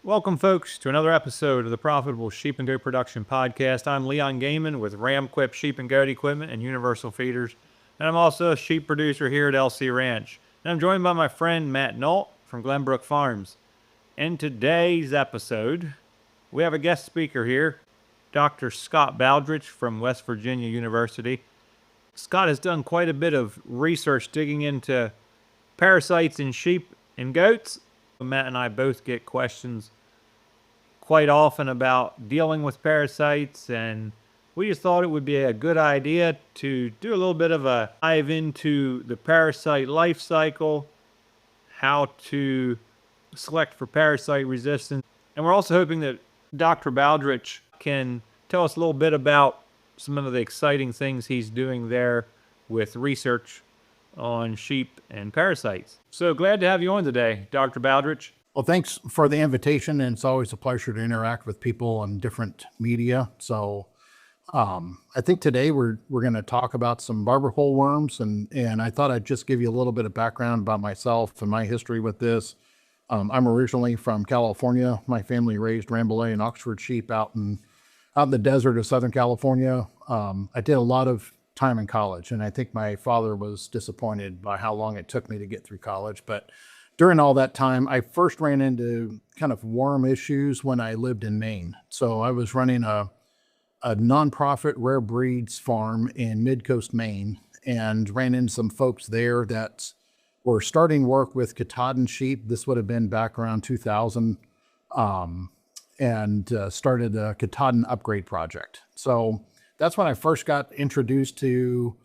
Welcome, folks, to another episode of the Profitable Sheep and Goat Production Podcast. I'm Leon Gaiman with Ramquip Sheep and Goat Equipment and Universal Feeders, and I'm also a sheep producer here at LC Ranch. And I'm joined by my friend Matt Nault from Glenbrook Farms. In today's episode, we have a guest speaker here, Dr. Scott Bowdridge from West Virginia University. Scott has done quite a bit of research digging into parasites in sheep and goats. Matt and I both get questions quite often about dealing with parasites, and we just thought it would be a good idea to do a little bit of a dive into the parasite life cycle, how to select for parasite resistance. And we're also hoping that Dr. Bowdridge can tell us a little bit about some of the exciting things he's doing there with research on sheep and parasites. So glad to have you on today, Dr. Bowdridge. Well, thanks for the invitation, and it's always a pleasure to interact with people on different media. So I think today we're going to talk about some barber pole worms, and I thought I'd just give you a little bit of background about myself and my history with this. I'm originally from California. My family raised Rambouillet and Oxford sheep out in the desert of Southern California. I did a lot of time in college, and I think my father was disappointed by how long it took me to get through college. But during all that time, I first ran into kind of worm issues when I lived in Maine. So I was running a nonprofit rare breeds farm in Mid-Coast Maine, and ran into some folks there that were starting work with Katahdin sheep. This would have been back around 2000, and started a Katahdin upgrade project. So that's when I first got introduced to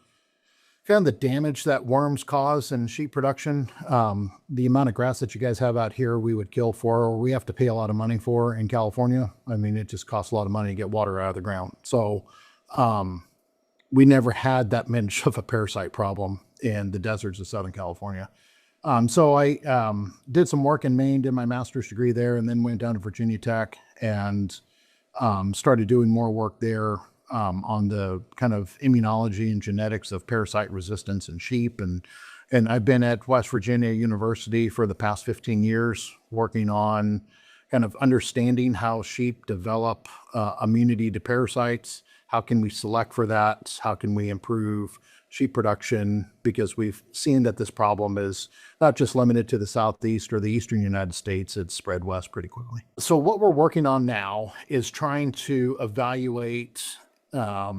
kind of the damage that worms cause in sheep production. The amount of grass that you guys have out here, we would kill for, or we have to pay a lot of money for in California. I mean, it just costs a lot of money to get water out of the ground. So we never had that much of a parasite problem in the deserts of Southern California. So I did some work in Maine, did my master's degree there, and then went down to Virginia Tech and started doing more work there on the kind of immunology and genetics of parasite resistance in sheep. And I've been at West Virginia University for the past 15 years, working on kind of understanding how sheep develop immunity to parasites. How can we select for that? How can we improve sheep production? Because we've seen that this problem is not just limited to the Southeast or the Eastern United States, it's spread west pretty quickly. So what we're working on now is trying to evaluate a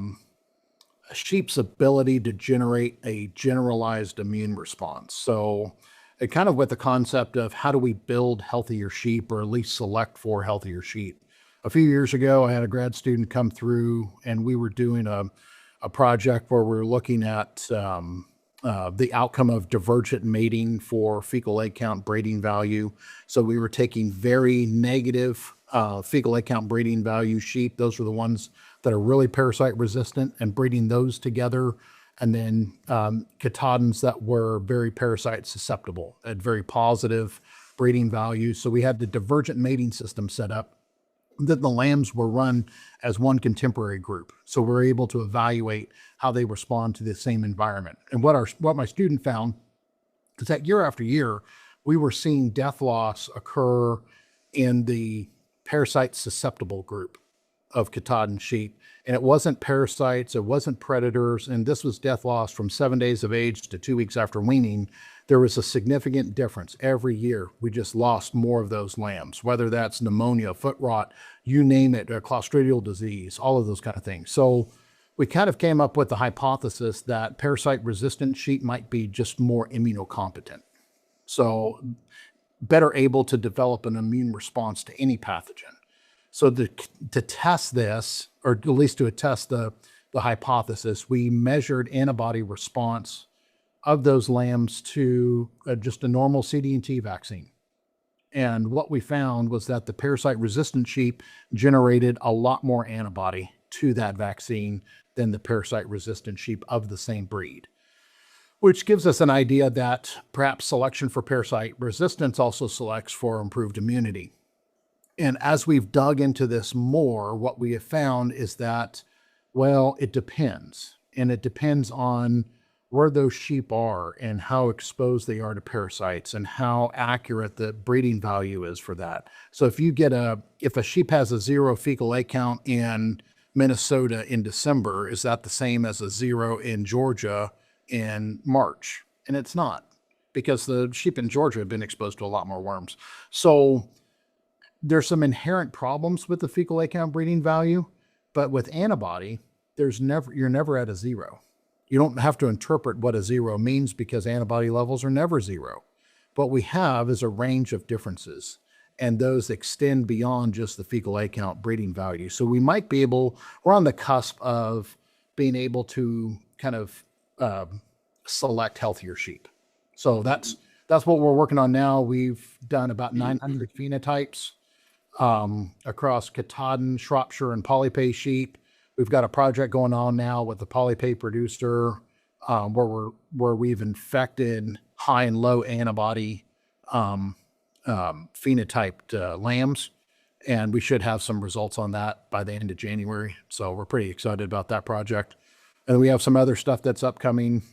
sheep's ability to generate a generalized immune response. So it kind of with the concept of how do we build healthier sheep, or at least select for healthier sheep. A few years ago, I had a grad student come through, and we were doing a project where we were looking at the outcome of divergent mating for fecal egg count breeding value. So we were taking very negative fecal egg count breeding value sheep. Those are the ones that are really parasite resistant, and breeding those together. And then Katahdins that were very parasite susceptible, had very positive breeding value. So we had the divergent mating system set up that the lambs were run as one contemporary group. So we're able to evaluate how they respond to the same environment. And what my student found is that year after year, we were seeing death loss occur in the parasite susceptible group of Katahdin sheep. And it wasn't parasites, it wasn't predators, and this was death loss from 7 days of age to 2 weeks after weaning. There was a significant difference every year. We just lost more of those lambs, whether that's pneumonia, foot rot, you name it, clostridial disease, all of those kind of things. So we kind of came up with the hypothesis that parasite resistant sheep might be just more immunocompetent. So better able to develop an immune response to any pathogen. So to test this, or at least to test the hypothesis, we measured antibody response of those lambs to just a normal CD&T vaccine. And what we found was that the parasite-resistant sheep generated a lot more antibody to that vaccine than the parasite-resistant sheep of the same breed, which gives us an idea that perhaps selection for parasite resistance also selects for improved immunity. And as we've dug into this more, what we have found is that, well, it depends. And it depends on where those sheep are and how exposed they are to parasites and how accurate the breeding value is for that. So if a sheep has a 0 fecal egg count in Minnesota in December, is that the same as a 0 in Georgia in March? And it's not, because the sheep in Georgia have been exposed to a lot more worms. So there's some inherent problems with the fecal egg count breeding value, but with antibody, you're never at a 0. You don't have to interpret what a 0 means, because antibody levels are never 0. What we have is a range of differences, and those extend beyond just the fecal egg count breeding value. So we're on the cusp of being able to kind of select healthier sheep. So that's what we're working on now. We've done about 900 phenotypes across Katahdin, Shropshire, and Polypay sheep. We've got a project going on now with the Polypay producer where we've infected high and low antibody phenotyped lambs, and we should have some results on that by the end of January. So we're pretty excited about that project. And we have some other stuff that's upcoming.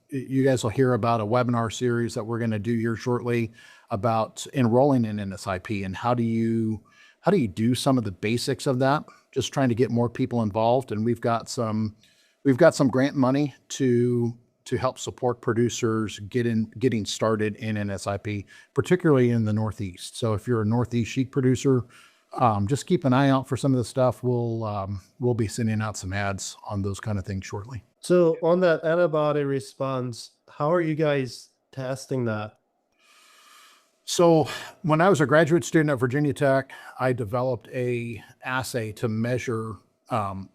You guys will hear about a webinar series that we're going to do here shortly about enrolling in NSIP and how do you do some of the basics of that, just trying to get more people involved. And we've got some grant money to help support producers getting started in NSIP, particularly in the Northeast. So if you're a Northeast sheep producer, just keep an eye out for some of the stuff. We'll be sending out some ads on those kind of things shortly. So on that antibody response, how are you guys testing that? So when I was a graduate student at Virginia Tech, I developed a assay to measure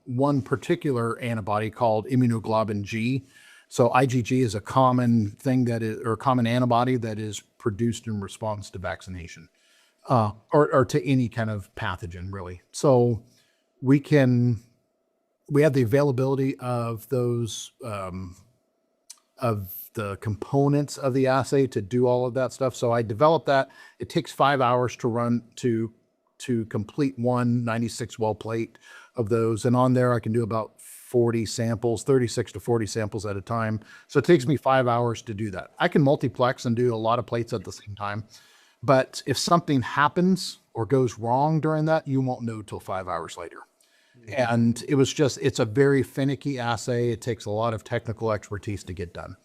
one particular antibody called immunoglobulin G. So IgG is a common common antibody that is produced in response to vaccination or to any kind of pathogen, really. So we have the availability of those of the components of the assay to do all of that stuff. So I developed that. It takes 5 hours to run to complete one 96 well plate of those. And on there, I can do about 40 samples, 36 to 40 samples at a time. So it takes me 5 hours to do that. I can multiplex and do a lot of plates at the same time. But if something happens or goes wrong during that, you won't know till 5 hours later. And it's a very finicky assay. It takes a lot of technical expertise to get done.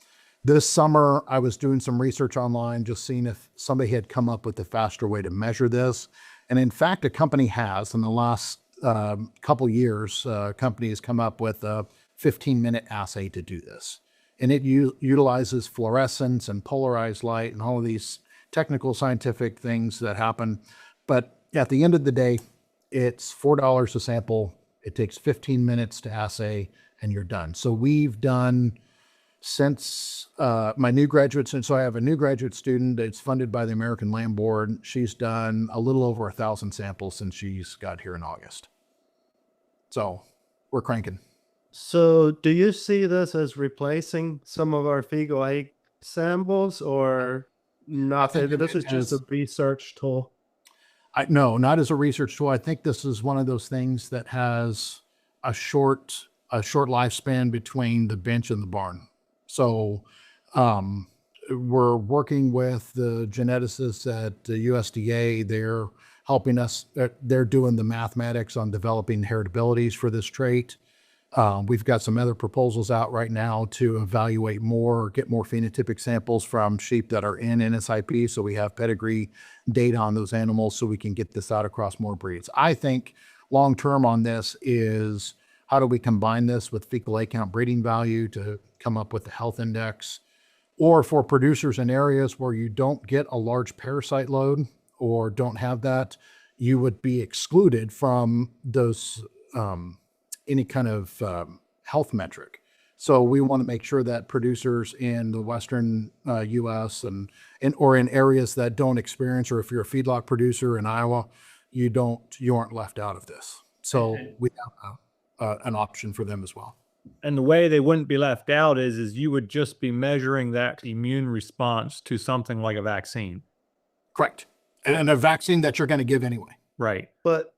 This summer, I was doing some research online, just seeing if somebody had come up with a faster way to measure this. And in fact, a company has, in the last couple years, a company has come up with a 15-minute assay to do this. And it utilizes fluorescence and polarized light and all of these technical scientific things that happen. But at the end of the day, it's $4 a sample. It takes 15 minutes to assay, and you're done. So we've done, since my new graduate, so I have a new graduate student. It's funded by the American Lamb Board. She's done a little over 1,000 samples since she's got here in August. So we're cranking. So do you see this as replacing some of our fecal egg samples, or not? This is just a research tool. No, not as a research tool. I think this is one of those things that has a short lifespan between the bench and the barn. So we're working with the geneticists at the USDA. They're helping us. They're doing the mathematics on developing heritabilities for this trait. We've got some other proposals out right now to evaluate get more phenotypic samples from sheep that are in NSIP, so we have pedigree data on those animals so we can get this out across more breeds. I think long-term on this is, how do we combine this with fecal egg count breeding value to come up with the health index? Or for producers in areas where you don't get a large parasite load or don't have that, you would be excluded from those any kind of health metric. So we want to make sure that producers in the Western U.S. or in areas that don't experience, or if you're a feedlot producer in Iowa, you aren't left out of this. So we have an option for them as well. And the way they wouldn't be left out is you would just be measuring that immune response to something like a vaccine. Correct. And a vaccine that you're going to give anyway. Right. But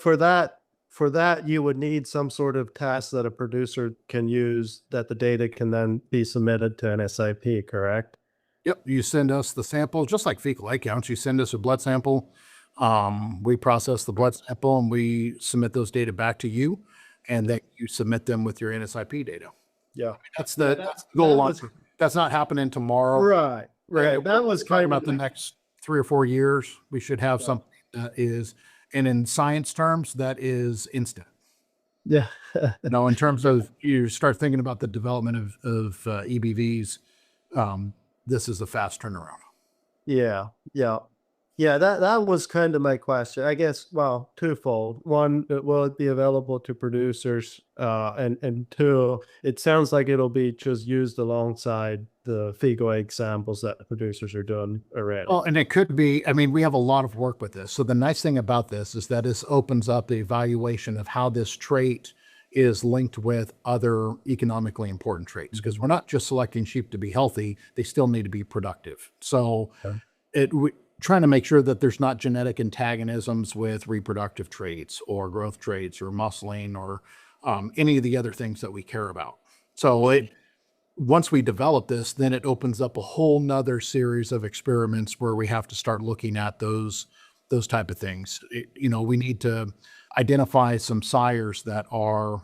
for that for that, you would need some sort of test that a producer can use that the data can then be submitted to an SIP, correct? Yep. You send us the sample, just like fecal egg counts. You send us a blood sample. We process the blood sample and we submit those data back to you, and then you submit them with your NSIP data. Yeah. That's the goal. That's not happening tomorrow. Right. Right. That was Talking kind about of the next 3 or 4 years. We should have something that is, and in science terms, that is instant. yeah. No, in terms of you start thinking about the development of EBVs, this is a fast turnaround. Yeah, yeah. Yeah, that was kind of my question. I guess, well, twofold. One, will it be available to producers? And two, it sounds like it'll be just used alongside the fecal egg samples that the producers are doing already. Well, and it could be, I mean, we have a lot of work with this. So the nice thing about this is that this opens up the evaluation of how this trait is linked with other economically important traits, because we're not just selecting sheep to be healthy, they still need to be productive. So trying to make sure that there's not genetic antagonisms with reproductive traits or growth traits or muscling or any of the other things that we care about. So once we develop this, then it opens up a whole nother series of experiments where we have to start looking at those type of things. We need to identify some sires that are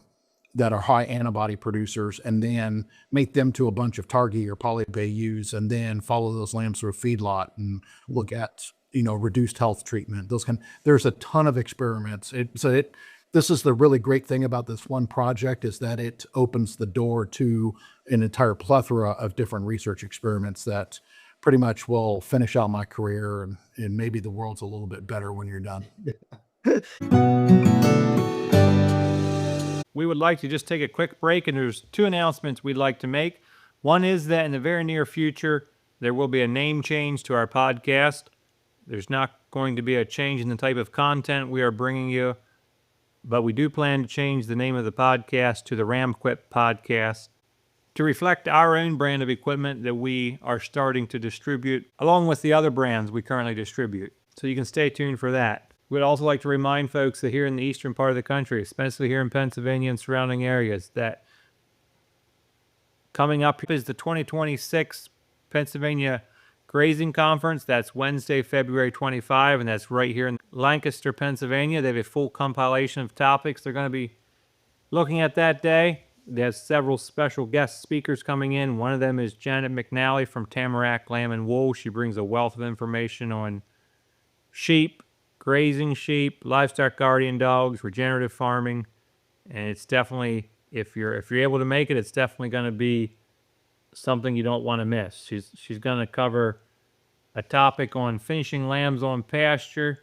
high antibody producers, and then mate them to a bunch of Targhee or poly-Bayous, and then follow those lambs through a feedlot and look at reduced health treatment. There's a ton of experiments. This is the really great thing about this one project, is that it opens the door to an entire plethora of different research experiments that pretty much will finish out my career, and maybe the world's a little bit better when you're done. We would like to just take a quick break, and there's 2 announcements we'd like to make. One is that in the very near future, there will be a name change to our podcast. There's not going to be a change in the type of content we are bringing you, but we do plan to change the name of the podcast to the RamQuip Podcast to reflect our own brand of equipment that we are starting to distribute, along with the other brands we currently distribute. So you can stay tuned for that. We'd also like to remind folks that here in the eastern part of the country, especially here in Pennsylvania and surrounding areas, that coming up is the 2026 Pennsylvania Grazing Conference. That's Wednesday, February 25, and that's right here in Lancaster, Pennsylvania. They have a full compilation of topics they're going to be looking at that day. There's several special guest speakers coming in. One of them is Janet McNally from Tamarack Lamb and Wool. She brings a wealth of information on sheep, grazing sheep, livestock guardian dogs, regenerative farming, and it's definitely, if you're able to make it, it's definitely going to be something you don't want to miss. She's going to cover a topic on finishing lambs on pasture,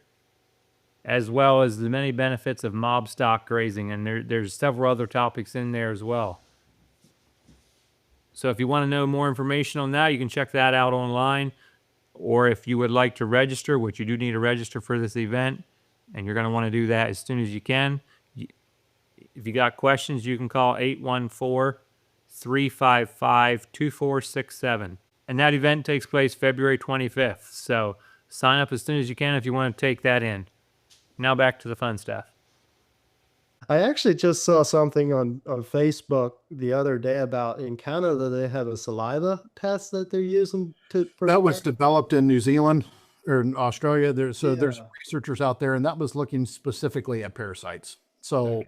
as well as the many benefits of mob stock grazing, and there's several other topics in there as well. So if you want to know more information on that, you can check that out online. Or if you would like to register, which you do need to register for this event, and you're going to want to do that as soon as you can. If you got questions, you can call 814-355-2467. And that event takes place February 25th. So sign up as soon as you can if you want to take that in. Now back to the fun stuff. I actually just saw something on Facebook the other day about in Canada, they have a saliva test that they're using That was developed in New Zealand or in Australia. There's researchers out there, and that was looking specifically at parasites. So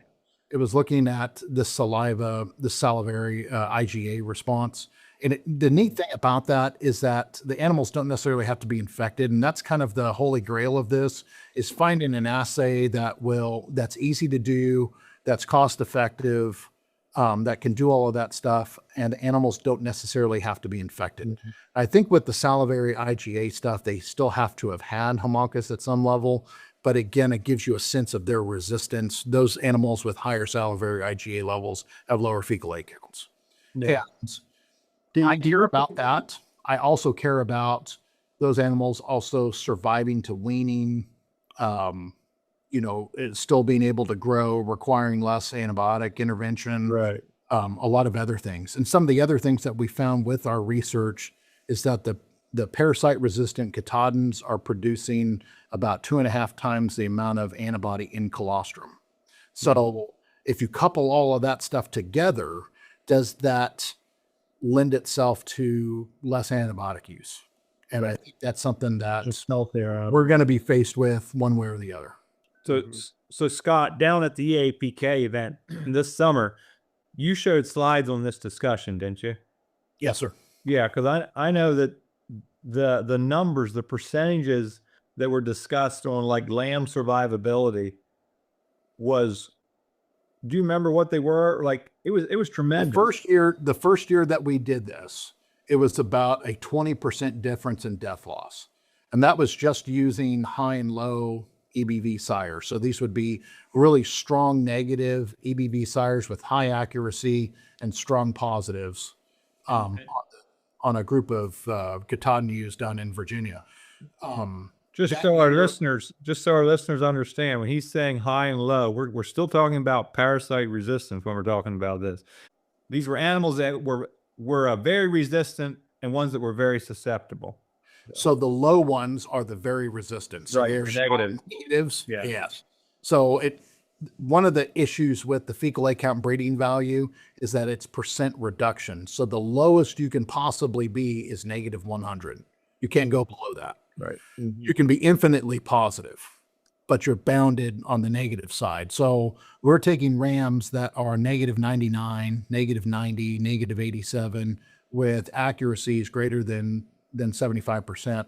it was looking at the salivary IgA response. And the neat thing about that is that the animals don't necessarily have to be infected. And that's kind of the holy grail of this, is finding an assay that's easy to do, that's cost effective, that can do all of that stuff. And the animals don't necessarily have to be infected. Mm-hmm. I think with the salivary IgA stuff, they still have to have had homunculus at some level. But again, it gives you a sense of their resistance. Those animals with higher salivary IgA levels have lower fecal egg counts. Yeah. I care about that. I also care about those animals also surviving to weaning, still being able to grow, requiring less antibiotic intervention, right? A lot of other things. And some of the other things that we found with our research is that the parasite-resistant Katahdins are producing about 2.5 times the amount of antibody in colostrum. So if you couple all of that stuff together, does that lend itself to less antibiotic use? And I think that's something that Just healthier. we're going to be faced with one way or the other. So, so Scott, down at the EAPK event this summer, you showed slides on this discussion, didn't you? Yes, sir. Yeah, because I know that the numbers, the percentages that were discussed on like lamb survivability was. Do you remember what they were? Like it was tremendous. The first year that we did this, it was about a 20% difference in death loss. And that was just using high and low EBV sires. So these would be really strong negative EBV sires with high accuracy and strong positives on a group of Katahdin ewes down in Virginia. Just so our listeners understand, when he's saying high and low, we're still talking about parasite resistance when we're talking about this. These were animals that were very resistant and ones that were very susceptible. So the low ones are the very resistant. So Right, they're negative. negatives. Yeah. Yes. So one of the issues with the fecal egg count breeding value is that it's percent reduction. So the lowest you can possibly be is negative 100. You can't go below that. Right. You can be infinitely positive, but you're bounded on the negative side. So we're taking rams that are negative 99, negative 90, negative 87 with accuracies greater than 75%.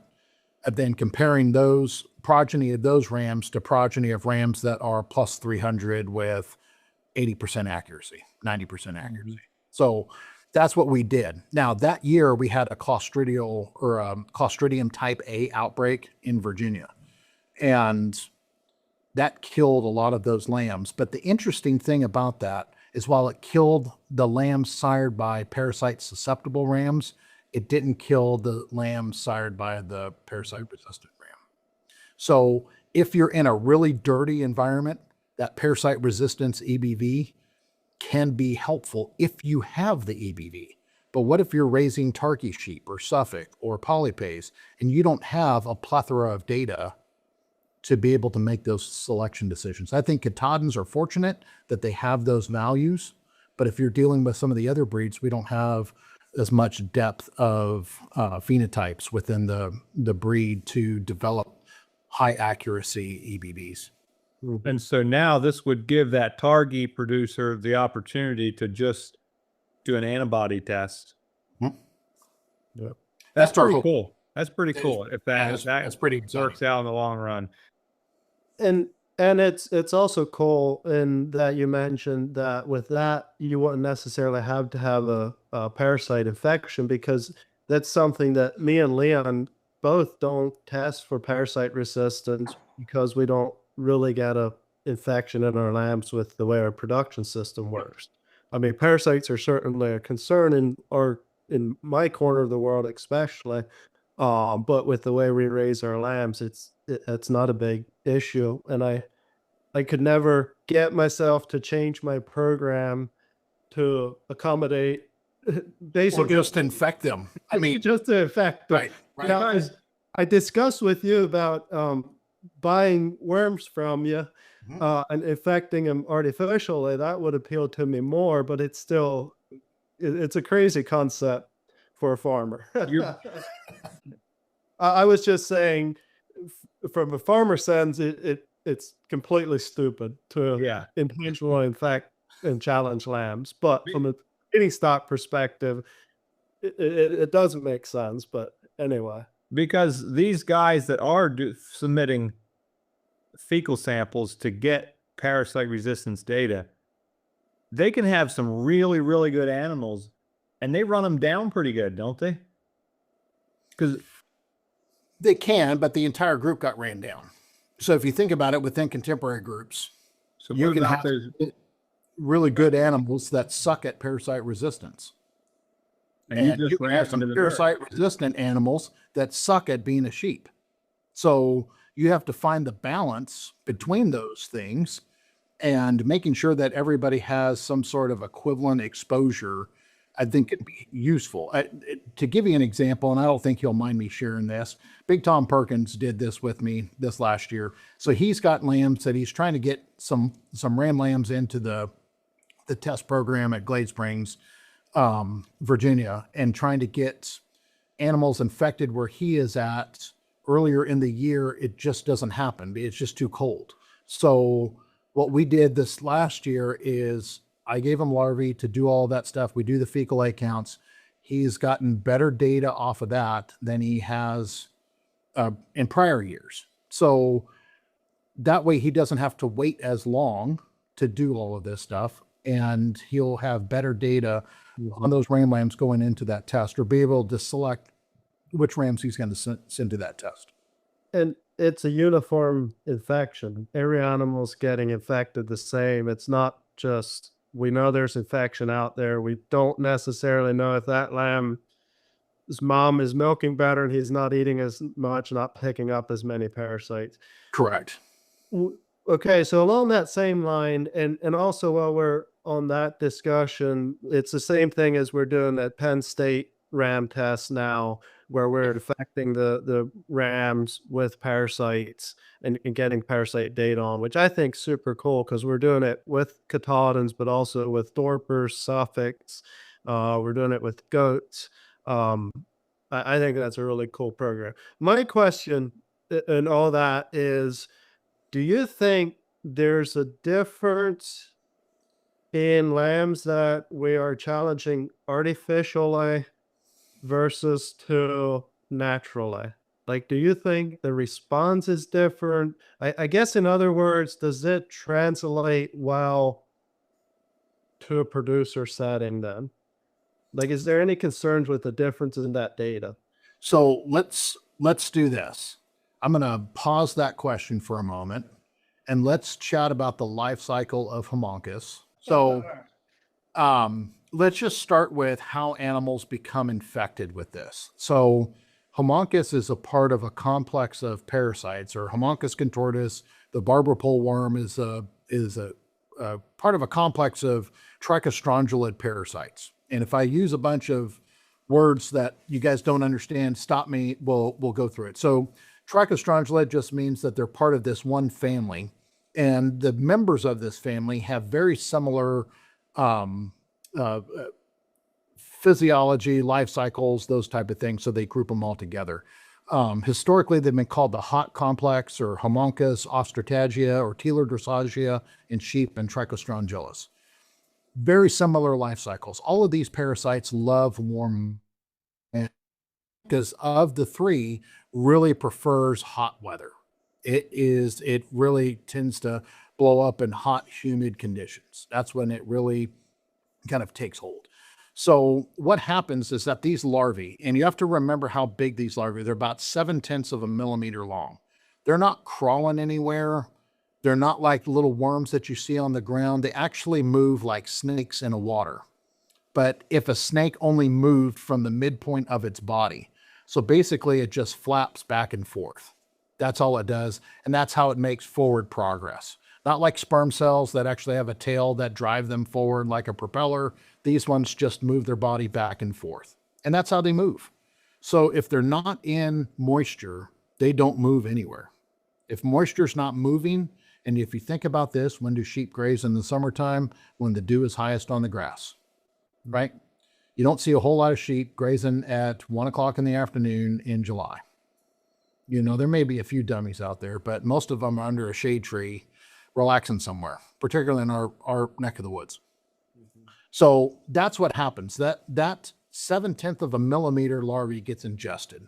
And then comparing those progeny of those rams to progeny of rams that are plus 300 with 80% accuracy, 90% accuracy. So that's what we did. Now that year we had a Clostridium type A outbreak in Virginia, and that killed a lot of those lambs. But the interesting thing about that is while it killed the lambs sired by parasite susceptible rams, it didn't kill the lambs sired by the parasite resistant ram. So if you're in a really dirty environment, that parasite resistance EBV can be helpful if you have the EBV. But what if you're raising Tarky sheep or Suffolk or Polypays and you don't have a plethora of data to be able to make those selection decisions? I think Katahdins are fortunate that they have those values, but if you're dealing with some of the other breeds, we don't have as much depth of phenotypes within the breed to develop high accuracy EBVs. And so now this would give that Targi producer the opportunity to just do an antibody test. Yep. That's pretty cool. That's pretty cool. If that's pretty exciting. works out in the long run. And it's also cool in that you mentioned that with that you wouldn't necessarily have to have a parasite infection, because that's something that me and Leon both don't test for parasite resistance because we don't really get a infection in our lambs with the way our production system works. I mean, parasites are certainly a concern in my corner of the world, especially. But with the way we raise our lambs, it's not a big issue. And I could never get myself to change my program to accommodate basically just infect them. I mean, just to infect them. Right. Now, I discussed with you about buying worms from you and infecting them artificially. That would appeal to me more, but it's still, it's a crazy concept for a farmer. I was just saying, from a farmer sense, it's completely stupid to intentionally infect and challenge lambs. But from a breeding stock perspective, it doesn't make sense. But anyway. Because these guys that are submitting fecal samples to get parasite resistance data, they can have some really, really good animals, and they run them down pretty good, don't they? Because they can, but the entire group got ran down. So if you think about it, within contemporary groups, so you can have really good animals that suck at parasite resistance. And you can have some parasite-resistant animals that suck at being a sheep. So you have to find the balance between those things and making sure that everybody has some sort of equivalent exposure I think it'd be useful. To give you an example, and I don't think he'll mind me sharing this, Big Tom Perkins did this with me this last year. So he's got lambs that he's trying to get some ram lambs into the test program at Glade Springs, Virginia, and trying to get animals infected where he is at earlier in the year. It just doesn't happen. It's just too cold. So what we did this last year is I gave him larvae to do all that stuff. We do the fecal egg counts. He's gotten better data off of that than he has in prior years. So that way he doesn't have to wait as long to do all of this stuff, and he'll have better data on those ram lambs going into that test, or be able to select which rams he's going to send to that test. And it's a uniform infection. Every animal's getting infected the same. It's not just, we know there's infection out there. We don't necessarily know if that lamb's mom is milking better and he's not eating as much, not picking up as many parasites. Correct. Okay, so along that same line, and also while we're on that discussion, it's the same thing as we're doing at Penn State ram tests now, where we're infecting the rams with parasites and getting parasite data on, which I think is super cool because we're doing it with Katahdins, but also with Dorpers, Suffolks. We're doing it with goats. I think that's a really cool program. My question and all that is, do you think there's a difference in lambs that we are challenging artificially versus to naturally? Like, do you think the response is different? I guess, in other words, does it translate well to a producer setting then? Like, is there any concerns with the differences in that data? So let's do this. I'm going to pause that question for a moment, and let's chat about the life cycle of Homunculus. So let's just start with how animals become infected with this. So Homunculus is a part of a complex of parasites, or Homunculus contortus. The barber pole worm is a part of a complex of trichostrongylid parasites. And if I use a bunch of words that you guys don't understand, stop me. We'll go through it. So trichostrongylid just means that they're part of this one family, and the members of this family have very similar physiology, life cycles, those type of things. So they group them all together. Historically, they've been called the hot complex, or Homunculus, Ostratagia, or Telar drossagia in sheep, and Trichostrongylus. Very similar life cycles. All of these parasites love warm, because of the three, really prefers hot weather. It really tends to blow up in hot, humid conditions. That's when it really kind of takes hold. So what happens is that these larvae, and you have to remember how big these larvae, they're about 0.7 of a millimeter long. They're not crawling anywhere. They're not like little worms that you see on the ground. They actually move like snakes in the water. But if a snake only moved from the midpoint of its body, so basically it just flaps back and forth. That's all it does. And that's how it makes forward progress. Not like sperm cells that actually have a tail that drive them forward like a propeller. These ones just move their body back and forth. And that's how they move. So if they're not in moisture, they don't move anywhere. If moisture's not moving, and if you think about this, when do sheep graze in the summertime? When the dew is highest on the grass, right? You don't see a whole lot of sheep grazing at 1 o'clock in the afternoon in July. You know, there may be a few dummies out there, but most of them are under a shade tree, relaxing somewhere, particularly in our neck of the woods. So that's what happens. That 0.7 of a millimeter larvae gets ingested,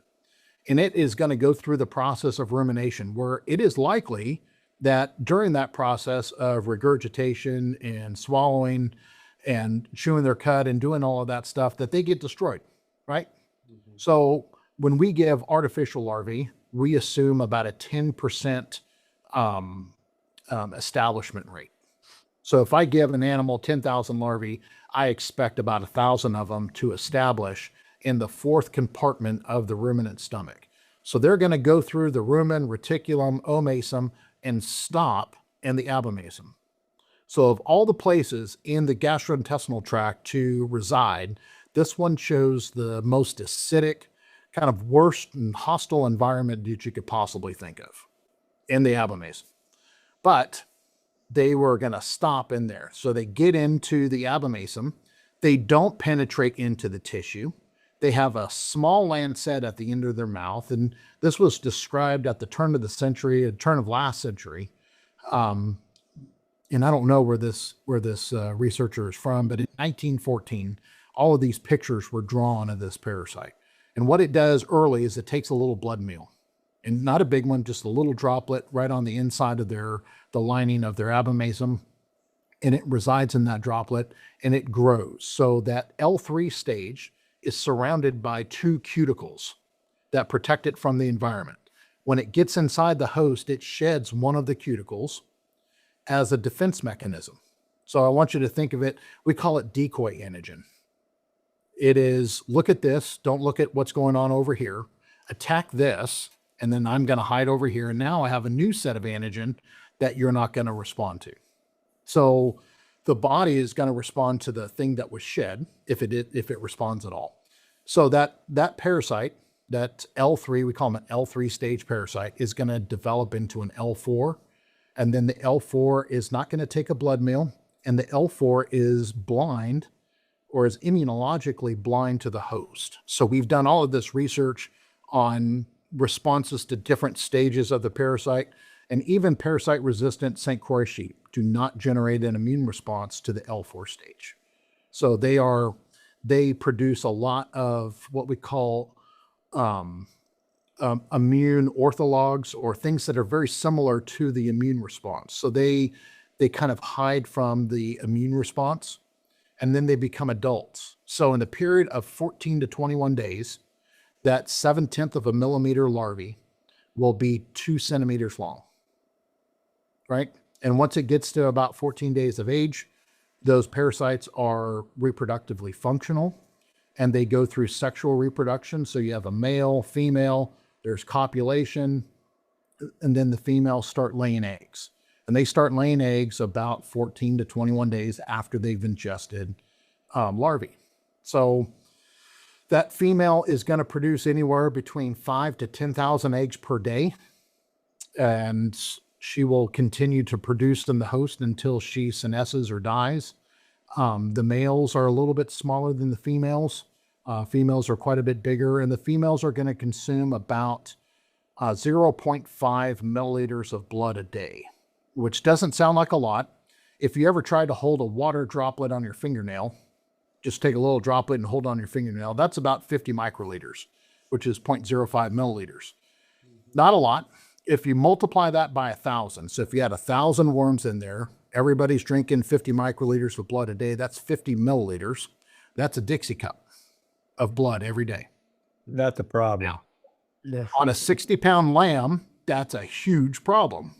and it is going to go through the process of rumination, where it is likely that during that process of regurgitation and swallowing and chewing their cud and doing all of that stuff, that they get destroyed, right? So when we give artificial larvae, we assume about a 10% establishment rate. So if I give an animal 10,000 larvae, I expect about 1,000 of them to establish in the fourth compartment of the ruminant stomach. So they're going to go through the rumen, reticulum, omasum, and stop in the abomasum. So of all the places in the gastrointestinal tract to reside, this one chose the most acidic, kind of worst and hostile environment that you could possibly think of in the abomasum. But they were going to stop in there. So they get into the abomasum. They don't penetrate into the tissue. They have a small lancet at the end of their mouth. And this was described at the turn of the century, turn of last century. And I don't know where this researcher is from, but in 1914, all of these pictures were drawn of this parasite. And what it does early is it takes a little blood meal, and not a big one, just a little droplet right on the inside of the lining of their abomasum. And it resides in that droplet and it grows. So that L3 stage is surrounded by 2 cuticles that protect it from the environment. When it gets inside the host, it sheds one of the cuticles as a defense mechanism. So I want you to think of it, we call it decoy antigen. It is, look at this, don't look at what's going on over here, attack this, and then I'm going to hide over here. And now I have a new set of antigen that you're not going to respond to. So the body is going to respond to the thing that was shed if it responds at all. So that parasite, that L3, we call them an L3 stage parasite, is going to develop into an L4. And then the L4 is not going to take a blood meal. And the L4 is blind, or is immunologically blind to the host. So we've done all of this research on responses to different stages of the parasite, and even parasite-resistant St. Croix sheep do not generate an immune response to the L4 stage. So they produce a lot of what we call immune orthologs, or things that are very similar to the immune response. So they kind of hide from the immune response, and then they become adults. So in the period of 14 to 21 days, that 7/10 of a millimeter larvae will be 2 centimeters long, right? And once it gets to about 14 days of age, those parasites are reproductively functional, and they go through sexual reproduction. So you have a male, female, there's copulation, and then the females start laying eggs. And they start laying eggs about 14 to 21 days after they've ingested larvae. So that female is going to produce anywhere between 5 to 10,000 eggs per day. And she will continue to produce in the host until she senesces or dies. The males are a little bit smaller than the females. Females are quite a bit bigger, and the females are going to consume about 0.5 milliliters of blood a day, which doesn't sound like a lot. If you ever tried to hold a water droplet on your fingernail, just take a little droplet and hold on your fingernail, that's about 50 microliters, which is 0.05 milliliters. Not a lot. If you multiply that by 1,000, so if you had 1,000 worms in there, everybody's drinking 50 microliters of blood a day, that's 50 milliliters. That's a Dixie cup of blood every day. That's a problem. Yeah. On a 60-pound lamb, that's a huge problem.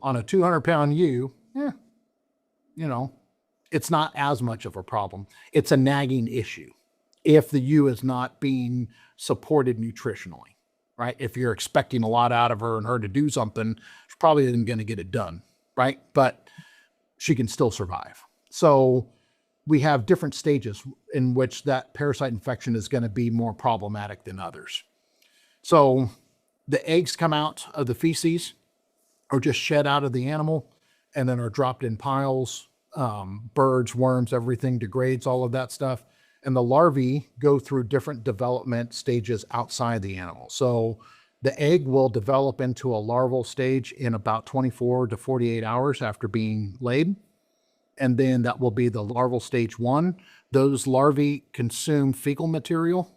On a 200-pound ewe, it's not as much of a problem. It's a nagging issue if the ewe is not being supported nutritionally, right? If you're expecting a lot out of her and her to do something, she probably isn't going to get it done, right? But she can still survive. So we have different stages in which that parasite infection is going to be more problematic than others. So the eggs come out of the feces or just shed out of the animal and then are dropped in piles. Birds, worms, everything degrades, all of that stuff. And the larvae go through different development stages outside the animal. So the egg will develop into a larval stage in about 24 to 48 hours after being laid. And then that will be the larval stage 1. Those larvae consume fecal material,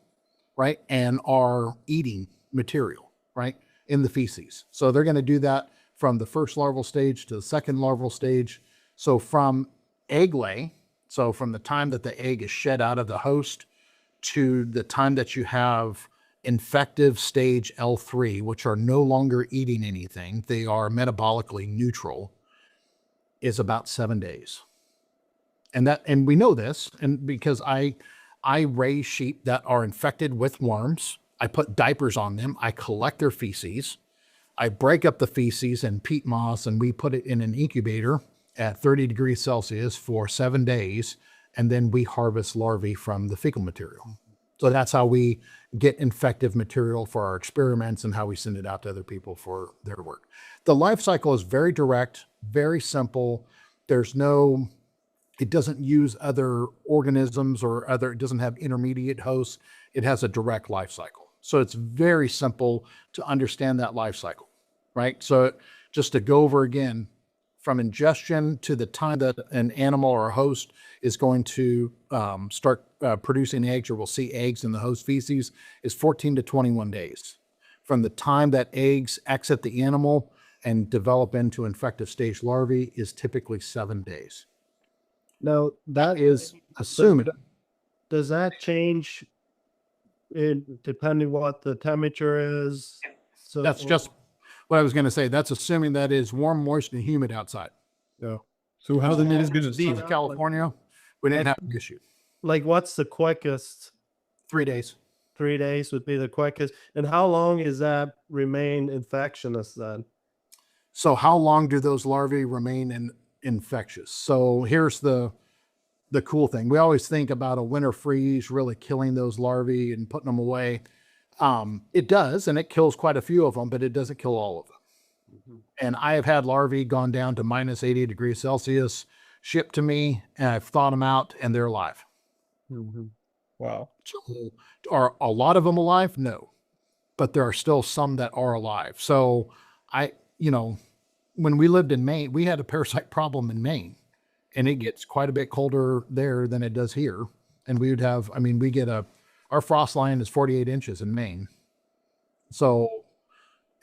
right? And are eating material, right? In the feces. So they're going to do that from the first larval stage to the second larval stage. So from egg lay, so from the time that the egg is shed out of the host to the time that you have infective stage L3, which are no longer eating anything, they are metabolically neutral, is about 7 days. And we know this, and because I raise sheep that are infected with worms. I put diapers on them. I collect their feces. I break up the feces and peat moss, and we put it in an incubator at 30 degrees Celsius for 7 days, and then we harvest larvae from the fecal material. So that's how we get infective material for our experiments and how we send it out to other people for their work. The life cycle is very direct, very simple. It doesn't use other organisms it doesn't have intermediate hosts. It has a direct life cycle. So it's very simple to understand that life cycle, right? So just to go over again, from ingestion to the time that an animal or a host is going to start producing eggs, or we'll see eggs in the host feces, is 14 to 21 days. From the time that eggs exit the animal and develop into infective stage larvae is typically 7 days. Now, That is assuming. does that change depending what the temperature is? So That's just what I was going to say. That's assuming that is warm, moist, and humid outside. yeah. So how then it is going to Steve, California, we didn't have an issue. Like, what's the quickest? 3 days. 3 days would be the quickest. And how long is that remain infectious then? So how long do those larvae remain infectious? So here's the cool thing. We always think about a winter freeze really killing those larvae and putting them away. It does, and it kills quite a few of them, but it doesn't kill all of them. And I have had larvae gone down to minus 80 degrees Celsius, shipped to me, and I've thawed them out, and they're alive. Wow. So are a lot of them alive? No, but there are still some that are alive. So when we lived in Maine, we had a parasite problem in Maine, and it gets quite a bit colder there than it does here. And we would have, our frost line is 48 inches in Maine. So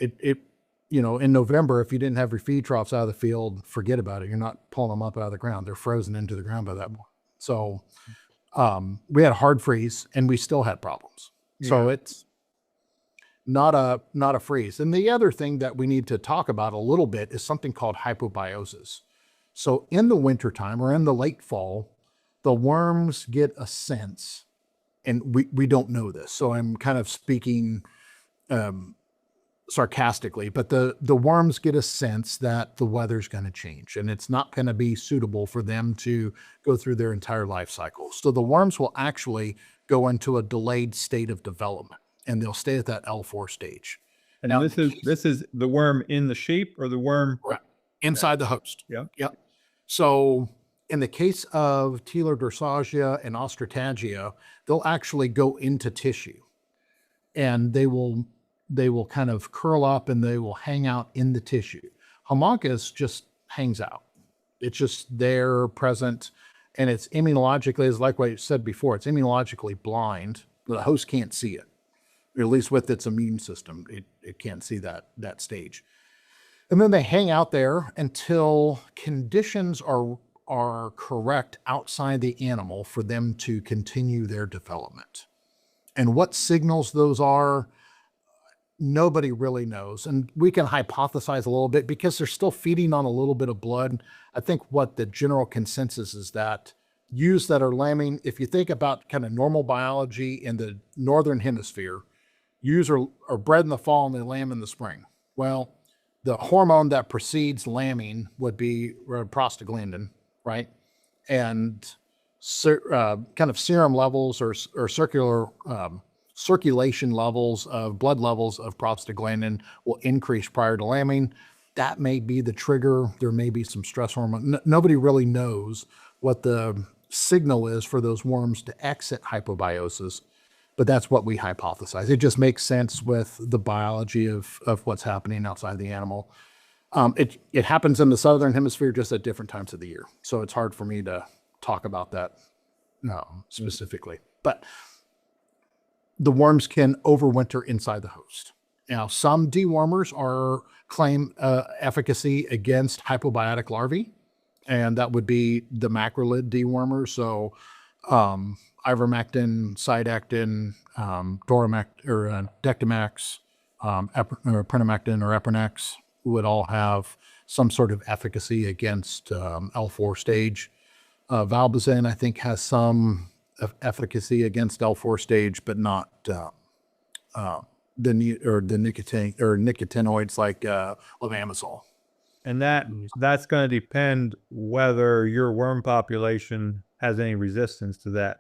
in November, if you didn't have your feed troughs out of the field, forget about it. You're not pulling them up out of the ground. They're frozen into the ground by that point. So we had a hard freeze, and we still had problems. Yeah. So it's not a freeze. And the other thing that we need to talk about a little bit is something called hypobiosis. So in the wintertime or in the late fall, the worms get a sense, and we don't know this. So I'm kind of speaking sarcastically, but the worms get a sense that the weather's going to change, and it's not going to be suitable for them to go through their entire life cycle. So the worms will actually go into a delayed state of development, and they'll stay at that L4 stage. And now this is the worm in the sheep, or the worm inside the host. Yeah. Yep. So in the case of Telar dorsagia and Ostratagia, they'll actually go into tissue, and they will kind of curl up and they will hang out in the tissue. Homunculus just hangs out. It's just there, present, and it's immunologically, is like what you said before, it's immunologically blind. The host can't see it, or at least with its immune system, it can't see that stage. And then they hang out there until conditions are correct outside the animal for them to continue their development. And what signals those are, nobody really knows. And we can hypothesize a little bit because they're still feeding on a little bit of blood. I think what the general consensus is that ewes that are lambing, if you think about kind of normal biology in the northern hemisphere, ewes are bred in the fall and they lamb in the spring. Well, the hormone that precedes lambing would be prostaglandin, right? And kind of serum levels or circulation levels of blood levels of prostaglandin will increase prior to lambing. That may be the trigger. There may be some stress hormone. Nobody really knows what the signal is for those worms to exit hypobiosis, but that's what we hypothesize. It just makes sense with the biology of what's happening outside the animal. It happens in the southern hemisphere just at different times of the year. So it's hard for me to talk about that specifically. But the worms can overwinter inside the host. Now, some dewormers claim efficacy against hypobiotic larvae, and that would be the macrolid dewormer. So ivermectin, sidectin, Dectomax, or Prenamectin or Epinex would all have some sort of efficacy against L4 stage. Valbazin, I think, has some efficacy against L4 stage, but not the nicotinoids like levamisole. And that's going to depend whether your worm population has any resistance to that.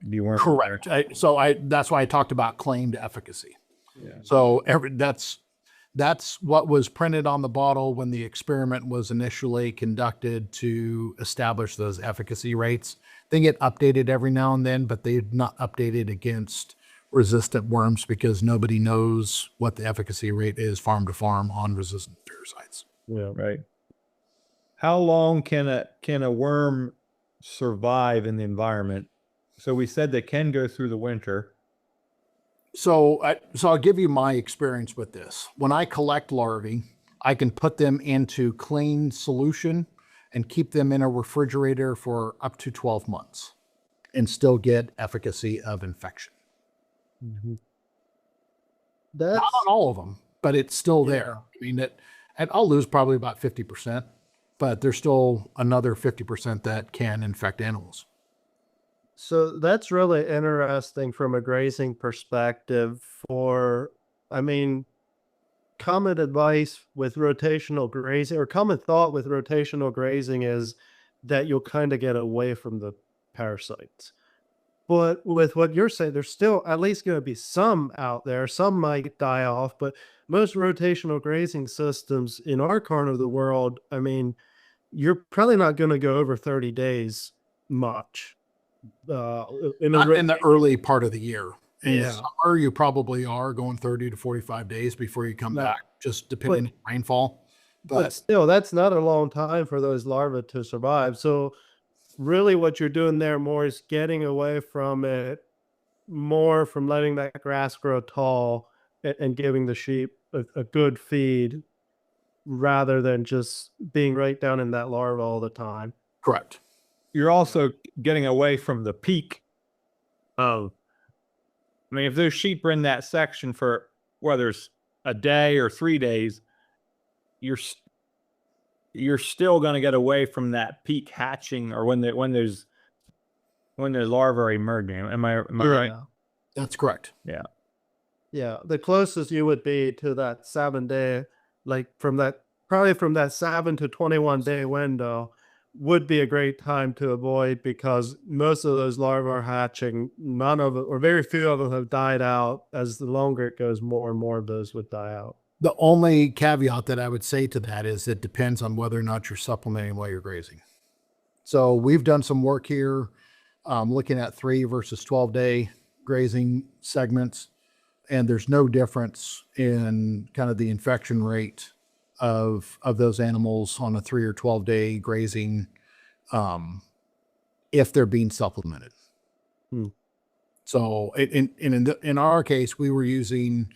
Deworming Correct. That's why I talked about claimed efficacy. Yeah. So that's what was printed on the bottle when the experiment was initially conducted to establish those efficacy rates. They get updated every now and then, but they're not updated against resistant worms because nobody knows what the efficacy rate is farm to farm on resistant parasites. Yeah. Right. How long can a worm survive in the environment? So we said they can go through the winter. So I'll give you my experience with this. When I collect larvae, I can put them into clean solution and keep them in a refrigerator for up to 12 months and still get efficacy of infection. Mm-hmm. Not on all of them, but it's still there. I mean, and I'll lose probably about 50%, but there's still another 50% that can infect animals. So that's really interesting from a grazing perspective common advice with rotational grazing, or common thought with rotational grazing, is that you'll kind of get away from the parasites. But with what you're saying, there's still at least going to be some out there. Some might die off, but most rotational grazing systems in our corner of the world, you're probably not going to go over 30 days much. In the early part of the year. In Yeah. summer, you probably are going 30 to 45 days before you come back, just depending on rainfall. But still, that's not a long time for those larvae to survive. So really what you're doing there more is getting away from it, more from letting that grass grow tall and giving the sheep a good feed rather than just being right down in that larva all the time. Correct. You're also getting away from the peak of, if those sheep are in that section for whether it's a day or 3 days, you're still going to get away from that peak hatching or when the larvae are emerging. Am I right? Yeah. That's correct. Yeah. Yeah. The closest you would be to that 7-day, from that 7 to 21 day window, would be a great time to avoid, because most of those larvae are hatching. None of it, or very few of them, have died out. As the longer it goes, more and more of those would die out. The only caveat that I would say to that is it depends on whether or not you're supplementing while you're grazing. So we've done some work here looking at 3 versus 12-day grazing segments, and there's no difference in kind of the infection rate of those animals on a 3 or 12-day grazing if they're being supplemented. So in our case, we were using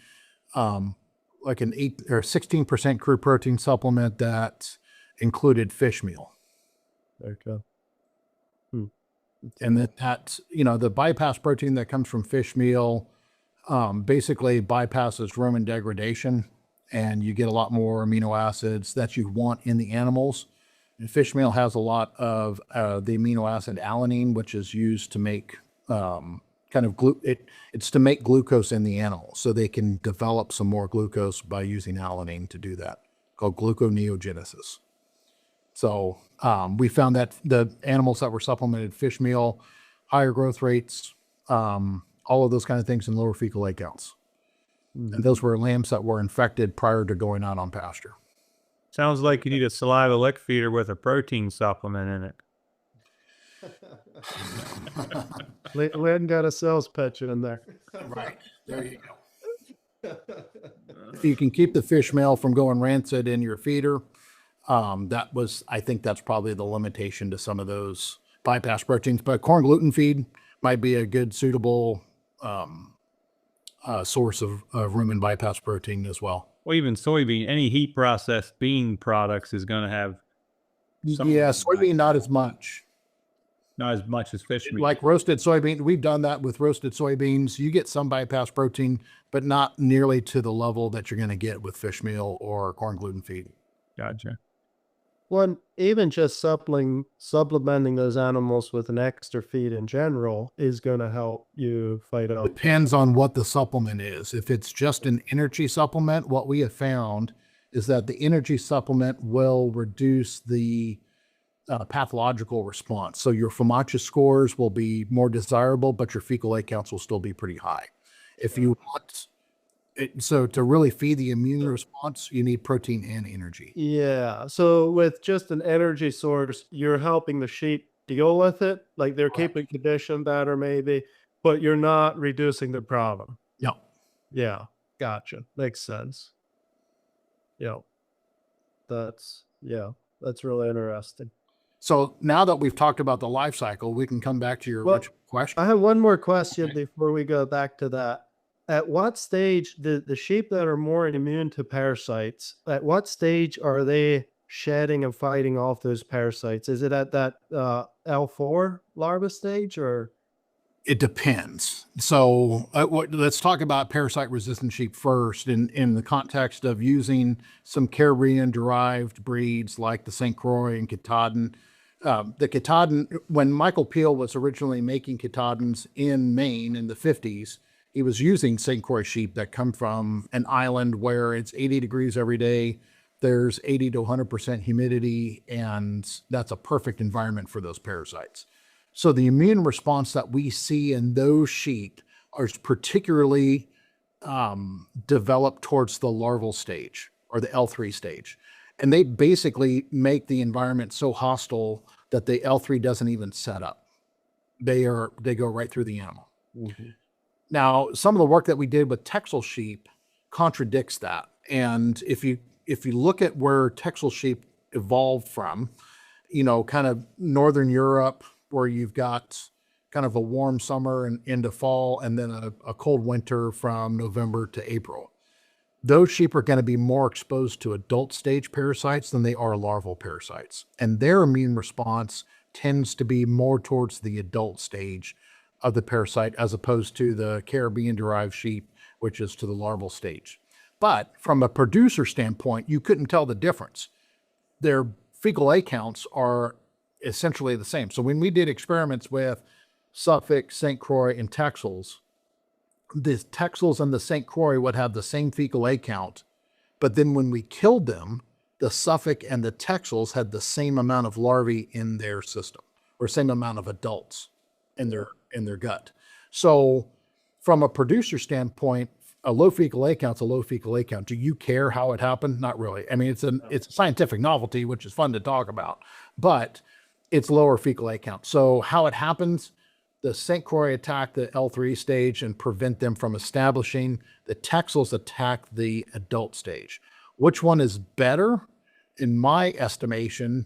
like an 8 or 16% crude protein supplement that included fish meal. Okay. And that the bypass protein that comes from fish meal basically bypasses rumen degradation, and you get a lot more amino acids that you want in the animals. And fish meal has a lot of the amino acid alanine, which is used to make it's to make glucose in the animal, so they can develop some more glucose by using alanine to do that, called gluconeogenesis. So we found that the animals that were supplemented fish meal, higher growth rates, all of those kind of things, and lower fecal egg counts. And those were lambs that were infected prior to going out on pasture. Sounds like you need a saliva lick feeder with a protein supplement in it. Lynn got a sales pitch in there. Right. There you go. If you can keep the fish meal from going rancid in your feeder, I think that's probably the limitation to some of those bypass proteins. But corn gluten feed might be a good suitable source of rumen bypass protein as well. Well, even soybean, any heat processed bean products is going to have soybean not as much. Not as much as fish meat. Like roasted soybean, we've done that with roasted soybeans. You get some bypass protein, but not nearly to the level that you're going to get with fish meal or corn gluten feed. Gotcha. One, even just supplementing those animals with an extra feed in general is going to help you fight off. Depends on what the supplement is. If it's just an energy supplement, what we have found is that the energy supplement will reduce the pathological response. So your FOMACHA scores will be more desirable, but your fecal A counts will still be pretty high. If you want so to really feed the immune response, you need protein and energy. Yeah. So with just an energy source, you're helping the sheep deal with it. Like they're Correct. keeping condition better, maybe, but you're not reducing the problem. Yeah. Yeah. Gotcha. Makes sense. Yeah. That's really interesting. So now that we've talked about the life cycle, we can come back to your Well, original question. I have one more question Okay. before we go back to that. At what stage the sheep that are more immune to parasites, at what stage are they shedding and fighting off those parasites? Is it at that L4 larva stage or? It depends. So let's talk about parasite-resistant sheep first in the context of using some Caribbean-derived breeds like the St. Croix and Katahdin. The Katahdin, when Michael Peel was originally making Katahdins in Maine in the 50s, he was using St. Croix sheep that come from an island where it's 80 degrees every day. There's 80 to 100% humidity, and that's a perfect environment for those parasites. So the immune response that we see in those sheep are particularly developed towards the larval stage or the L3 stage. And they basically make the environment so hostile that the L3 doesn't even set up. They go right through the animal. Mm-hmm. Now, some of the work that we did with Texel sheep contradicts that. And if you look at where Texel sheep evolved from, kind of Northern Europe, where you've got kind of a warm summer and into fall, and then a cold winter from November to April. Those sheep are going to be more exposed to adult stage parasites than they are larval parasites. And their immune response tends to be more towards the adult stage of the parasite as opposed to the Caribbean-derived sheep, which is to the larval stage. But from a producer standpoint, you couldn't tell the difference. Their fecal A counts are essentially the same. So when we did experiments with Suffolk, St. Croix, and Texels, the Texels and the St. Croix would have the same fecal A count, but then when we killed them, the Suffolk and the Texels had the same amount of larvae in their system, or same amount of adults in their gut. So from a producer standpoint, a low fecal A count's a low fecal A count. Do you care how it happened? Not really. I mean, it's a scientific novelty, which is fun to talk about, but it's lower fecal A count. So how it happens, the St. Croix attack the L3 stage and prevent them from establishing. The Texels attack the adult stage. Which one is better? In my estimation,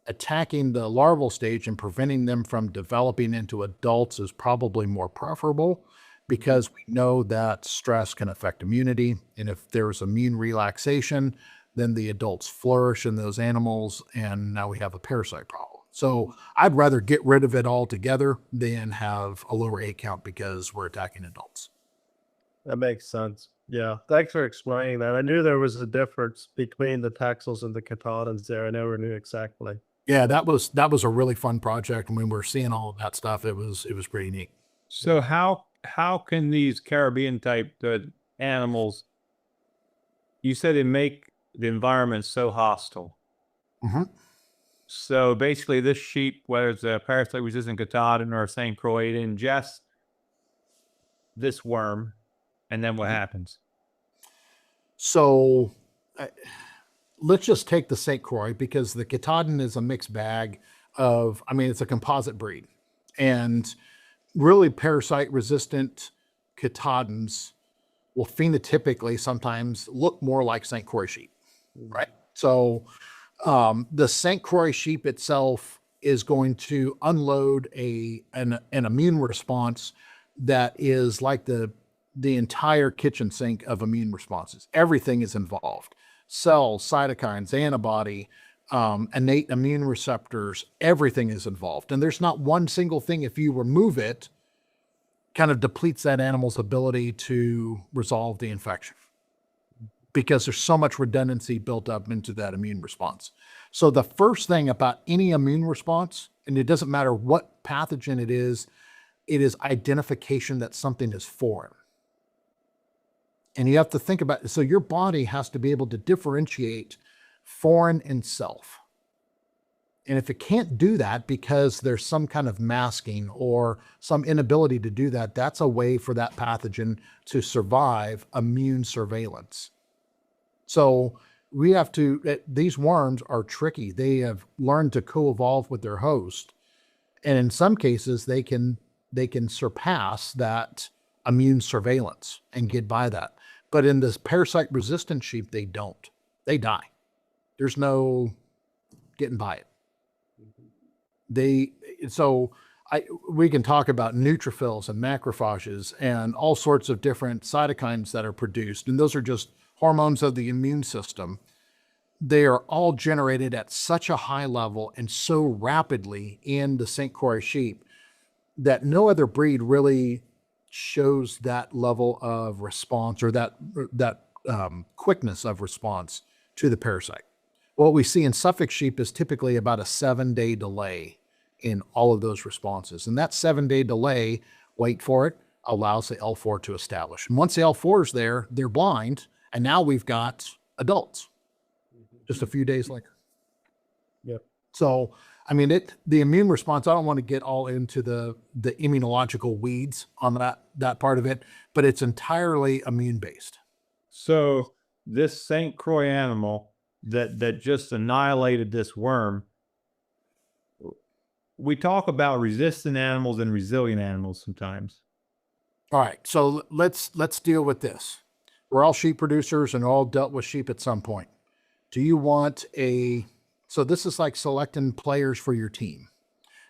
attacking the larval stage and preventing them from developing into adults is probably more preferable, because we know that stress can affect immunity. And if there's immune relaxation, then the adults flourish in those animals, and now we have a parasite problem. So I'd rather get rid of it altogether than have a lower A count because we're attacking adults. That makes sense. Yeah. Thanks for explaining that. I knew there was a difference between the Texels and the Katahdins there. I never knew exactly. Yeah, that was a really fun project. And when we're seeing all of that stuff, it was pretty neat. So how can these Caribbean type animals, you said they make the environment so hostile? Mm-hmm. So basically this sheep, whether it's a parasite resistant Katahdin or a St. Croix, it ingests this worm, and then what happens? So let's just take the St. Croix, because the Katahdin is a mixed bag of, it's a composite breed. And really parasite resistant Katahdins will phenotypically sometimes look more like St. Croix sheep, right? So the St. Croix sheep itself is going to unload an immune response that is like the entire kitchen sink of immune responses. Everything is involved. Cells, cytokines, antibody, innate immune receptors, everything is involved. And there's not one single thing, if you remove it, kind of depletes that animal's ability to resolve the infection, because there's so much redundancy built up into that immune response. So the first thing about any immune response, and it doesn't matter what pathogen it is identification that something is foreign. And you have to think about it. So your body has to be able to differentiate foreign and self. And if it can't do that because there's some kind of masking or some inability to do that, that's a way for that pathogen to survive immune surveillance. So we have to, these worms are tricky. They have learned to co-evolve with their host. And in some cases, they can surpass that immune surveillance and get by that. But in this parasite resistant sheep, they don't. They die. There's no getting by it. We can talk about neutrophils and macrophages and all sorts of different cytokines that are produced. And those are just hormones of the immune system. They are all generated at such a high level and so rapidly in the St. Croix sheep that no other breed really shows that level of response or that quickness of response to the parasite. What we see in Suffolk sheep is typically about a 7-day delay in all of those responses. And that 7-day delay, wait for it, allows the L4 to establish. And once the L4 is there, they're blind, and now we've got adults just a few days later. Yep. So, I mean, the immune response, I don't want to get all into the immunological weeds on that part of it, but it's entirely immune-based. So this St. Croix animal that just annihilated this worm, we talk about resistant animals and resilient animals sometimes. All right, so let's deal with this. We're all sheep producers and all dealt with sheep at some point. Do you want so this is like selecting players for your team.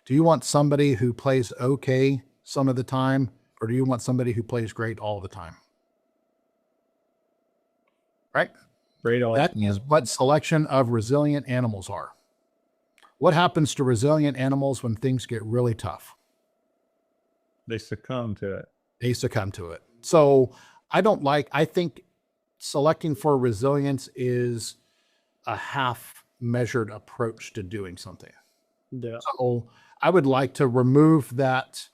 Do you want somebody who plays okay some of the time, or do you want somebody who plays great all the time? Right? Great. That is what selection of resilient animals are. What happens to resilient animals when things get really tough? They succumb to it. They succumb to it. So I think selecting for resilience is a half measured approach to doing something. Yeah. So I would like to remove that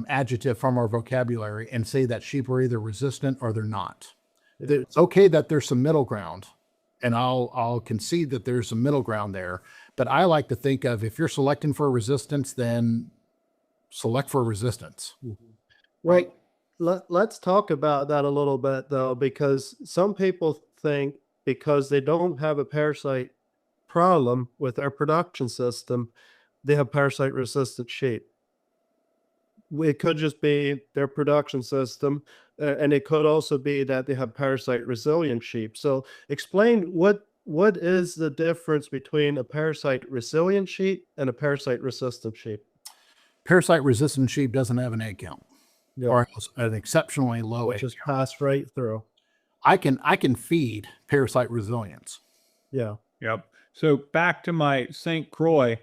adjective from our vocabulary and say that sheep are either resistant or they're not. It's okay that there's some middle ground, and I'll concede that there's some middle ground there. But I like to think of, if you're selecting for resistance, then select for resistance. Right. Let's talk about that a little bit, though, because some people think because they don't have a parasite problem with their production system, they have parasite resistant sheep. It could just be their production system, and it could also be that they have parasite resilient sheep. So explain what is the difference between a parasite resilient sheep and a parasite resistant sheep? Parasite resistant sheep doesn't have an egg count, or has an exceptionally low Which egg is count. passed right through. I can feed parasite resilience. Yeah. Yep. So back to my St. Croix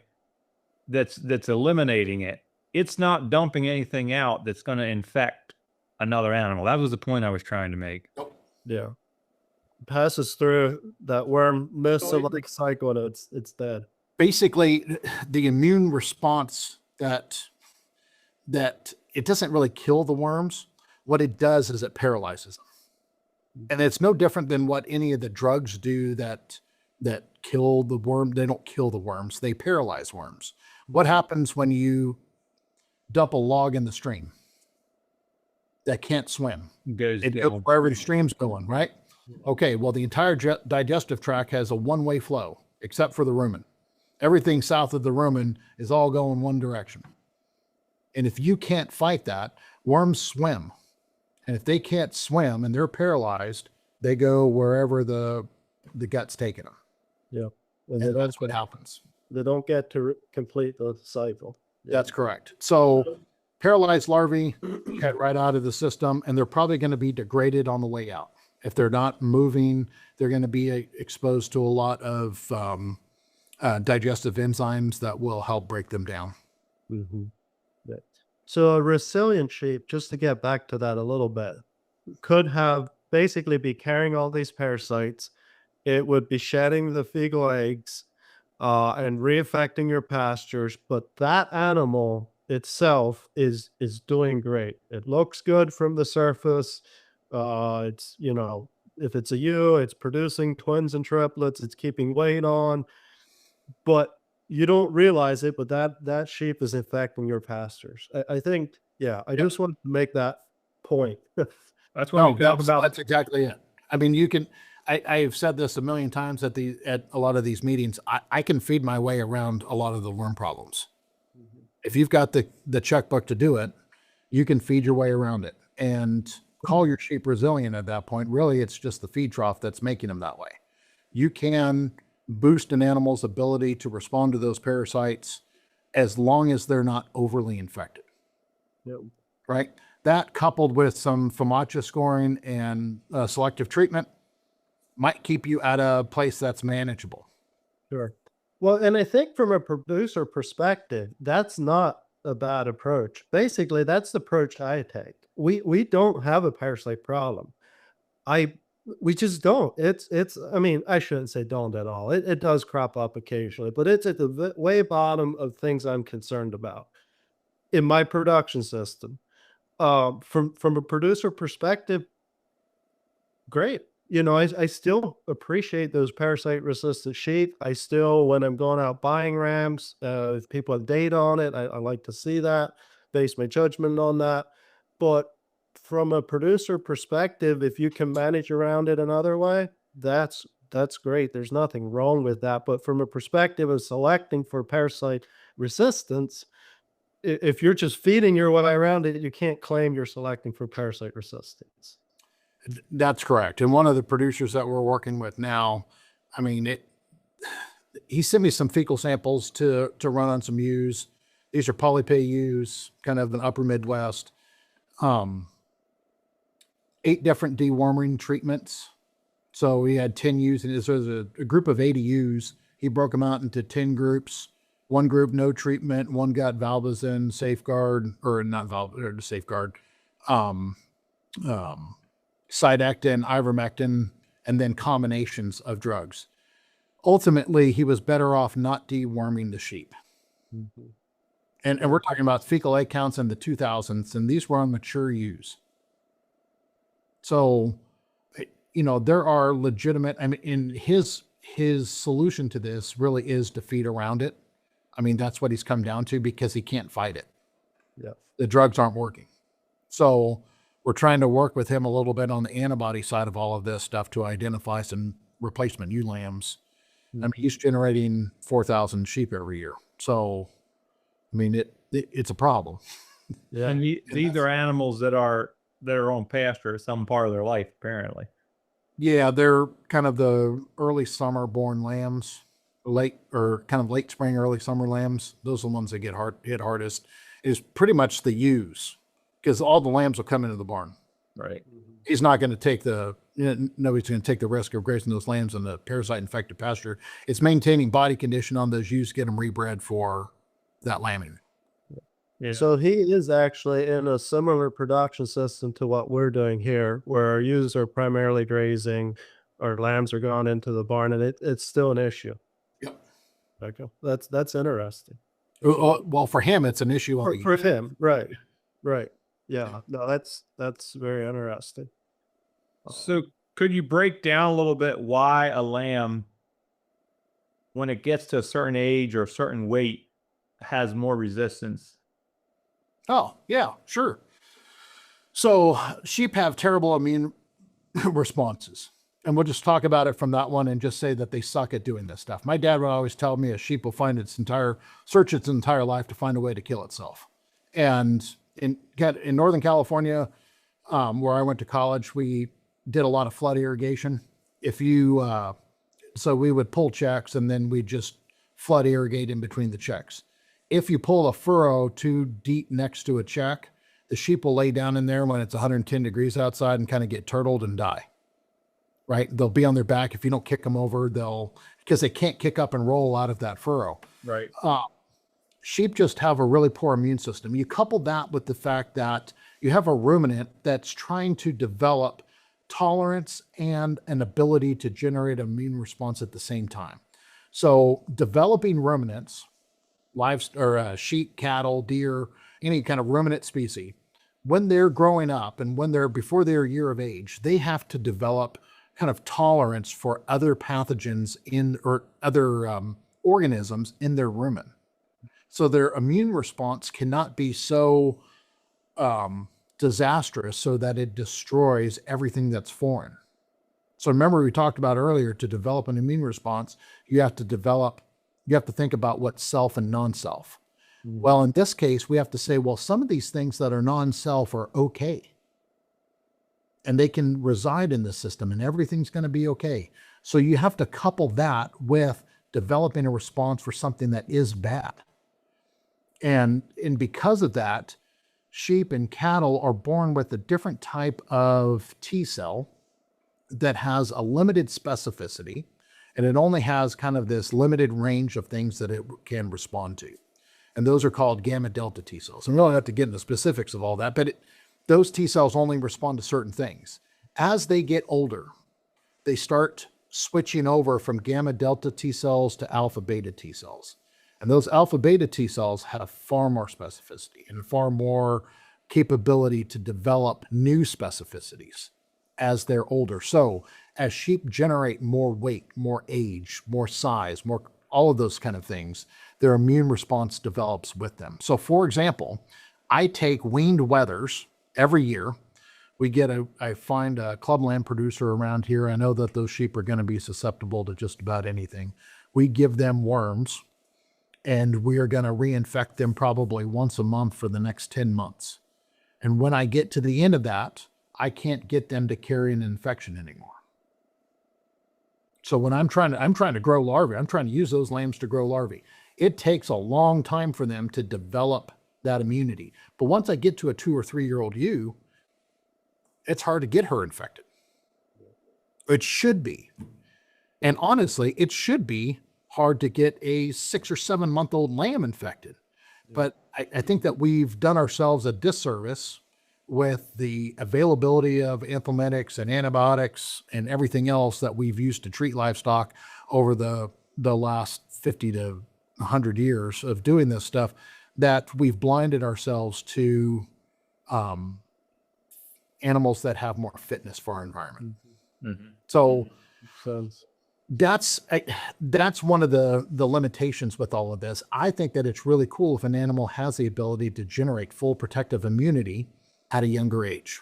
that's eliminating it. It's not dumping anything out that's going to infect another animal. That was the point I was trying to make. Yeah. Passes through that worm, mesolytic cycle, and it's dead. Basically, the immune response that it doesn't really kill the worms. What it does is it paralyzes them. And it's no different than what any of the drugs do that kill the worm. They don't kill the worms. They paralyze worms. What happens when you dump a log in the stream that can't swim? It goes wherever the stream's going, right? Okay, well, the entire digestive tract has a one-way flow, except for the rumen. Everything south of the rumen is all going one direction. And if you can't fight that, worms swim. And if they can't swim and they're paralyzed, they go wherever the gut's taking them. Yeah. And that's what happens. They don't get to complete the cycle. That's correct. So paralyzed larvae get right out of the system, and they're probably going to be degraded on the way out. If they're not moving, they're going to be exposed to a lot of digestive enzymes that will help break them down. Mm-hmm. Yeah. So a resilient sheep, just to get back to that a little bit, could have basically be carrying all these parasites. It would be shedding the fecal eggs and reaffecting your pastures, but that animal itself is doing great. It looks good from the surface. It's, if it's a ewe, it's producing twins and triplets, it's keeping weight on, but you don't realize it, but that sheep is infecting your pastures. I think, yeah, I Yep. just want to make that point. That's when No, we talk about that's exactly it. I mean, you can. I've said this a million times at a lot of these meetings. I can feed my way around a lot of the worm problems. If you've got the checkbook to do it, you can feed your way around it and call your sheep resilient at that point. Really, it's just the feed trough that's making them that way. You can boost an animal's ability to respond to those parasites as long as they're not overly infected, Yep. right? That coupled with some FOMACHA scoring and selective treatment might keep you at a place that's manageable. Sure. Well, and I think from a producer perspective, that's not a bad approach. Basically, that's the approach I take. We don't have a parasite problem. I we just don't. It's I mean, I shouldn't say don't at all. It does crop up occasionally, but it's at the way bottom of things I'm concerned about in my production system. From a producer perspective, great. I still appreciate those parasite resistant sheep. I still, when I'm going out buying rams, if people have data on it, I like to see that, base my judgment on that. But from a producer perspective, if you can manage around it another way, that's great. There's nothing wrong with that. But from a perspective of selecting for parasite resistance, if you're just feeding your way around it, you can't claim you're selecting for parasite resistance. That's correct. And one of the producers that we're working with now, I mean, he sent me some fecal samples to run on some ewes. These are polypay ewes, kind of an upper Midwest. 8 different deworming treatments. So we had 10 ewes, and this was a group of 80 ewes. He broke them out into 10 groups. One group, no treatment. One got valvazin, safeguard, or not valve, or safeguard, Sidectin, ivermectin, and then combinations of drugs. Ultimately, he was better off not deworming the sheep. Mhm. And we're talking about fecal egg counts in the 2000s, and these were on mature ewes. So, there are legitimate, I mean, in his solution to this really is to feed around it. I mean, that's what he's come down to because he can't fight it. Yeah. The drugs aren't working. So we're trying to work with him a little bit on the antibody side of all of this stuff to identify some replacement ewe lambs. I mean, he's generating 4,000 sheep every year. So, I mean, it's a problem. Yeah. and these are animals that are on pasture at some part of their life, apparently. Yeah, they're kind of the early summer born lambs, late spring, early summer lambs. Those are the ones that get hit hardest. Is pretty much the ewes, because all the lambs will come into the barn. Right. He's not going to take nobody's going to take the risk of grazing those lambs in the parasite infected pasture. It's maintaining body condition on those ewes, get them rebred for that lambing. Yeah. So he is actually in a similar production system to what we're doing here, where our ewes are primarily grazing, our lambs are gone into the barn, and it's still an issue. Yep. Okay, that's interesting Well, for him, it's an issue on for him, right? Right. Yeah. No, that's very interesting. So could you break down a little bit why a lamb, when it gets to a certain age or a certain weight, has more resistance? Oh, yeah, sure. So sheep have terrible immune responses. And we'll just talk about it from that one and just say that they suck at doing this stuff. My dad would always tell me a sheep will search its entire life to find a way to kill itself. And in Northern California, where I went to college, we did a lot of flood irrigation. So we would pull checks and then we'd just flood irrigate in between the checks. If you pull a furrow too deep next to a check, the sheep will lay down in there when it's 110 degrees outside and kind of get turtled and die. Right? They'll be on their back. If you don't kick them over, because they can't kick up and roll out of that furrow. Right. Sheep just have a really poor immune system. You couple that with the fact that you have a ruminant that's trying to develop tolerance and an ability to generate an immune response at the same time. So developing ruminants, sheep, cattle, deer, any kind of ruminant species, when they're growing up and when they're before they're a year of age, they have to develop kind of tolerance for other pathogens in or other organisms in their rumen. So their immune response cannot be so disastrous so that it destroys everything that's foreign. So remember, we talked about earlier, to develop an immune response, you have to think about what's self and non-self. Well, in this case, we have to say, well, some of these things that are non-self are okay. And they can reside in the system and everything's going to be okay. So you have to couple that with developing a response for something that is bad. And because of that, sheep and cattle are born with a different type of T cell that has a limited specificity, and it only has kind of this limited range of things that it can respond to. And those are called gamma delta T cells. And we don't have to get into the specifics of all that, but those T cells only respond to certain things. As they get older, they start switching over from gamma delta T cells to alpha beta T cells. And those alpha beta T cells have far more specificity and far more capability to develop new specificities as they're older. So as sheep generate more weight, more age, more size, more all of those kind of things, their immune response develops with them. So for example, I take weaned wethers every year. I find a clubland producer around here. I know that those sheep are going to be susceptible to just about anything. We give them worms, and we are going to reinfect them probably once a month for the next 10 months. And when I get to the end of that, I can't get them to carry an infection anymore. So when I'm trying to grow larvae, I'm trying to use those lambs to grow larvae. It takes a long time for them to develop that immunity. But once I get to a 2 or 3 year old ewe, it's hard to get her infected. It should be. And honestly, it should be hard to get a 6 or 7 month old lamb infected. But I think that we've done ourselves a disservice with the availability of anthelmintics and antibiotics and everything else that we've used to treat livestock over the last 50 to 100 years of doing this stuff, that we've blinded ourselves to animals that have more fitness for our environment. Mm-hmm. So Sense. that's one of the limitations with all of this. I think that it's really cool if an animal has the ability to generate full protective immunity at a younger age.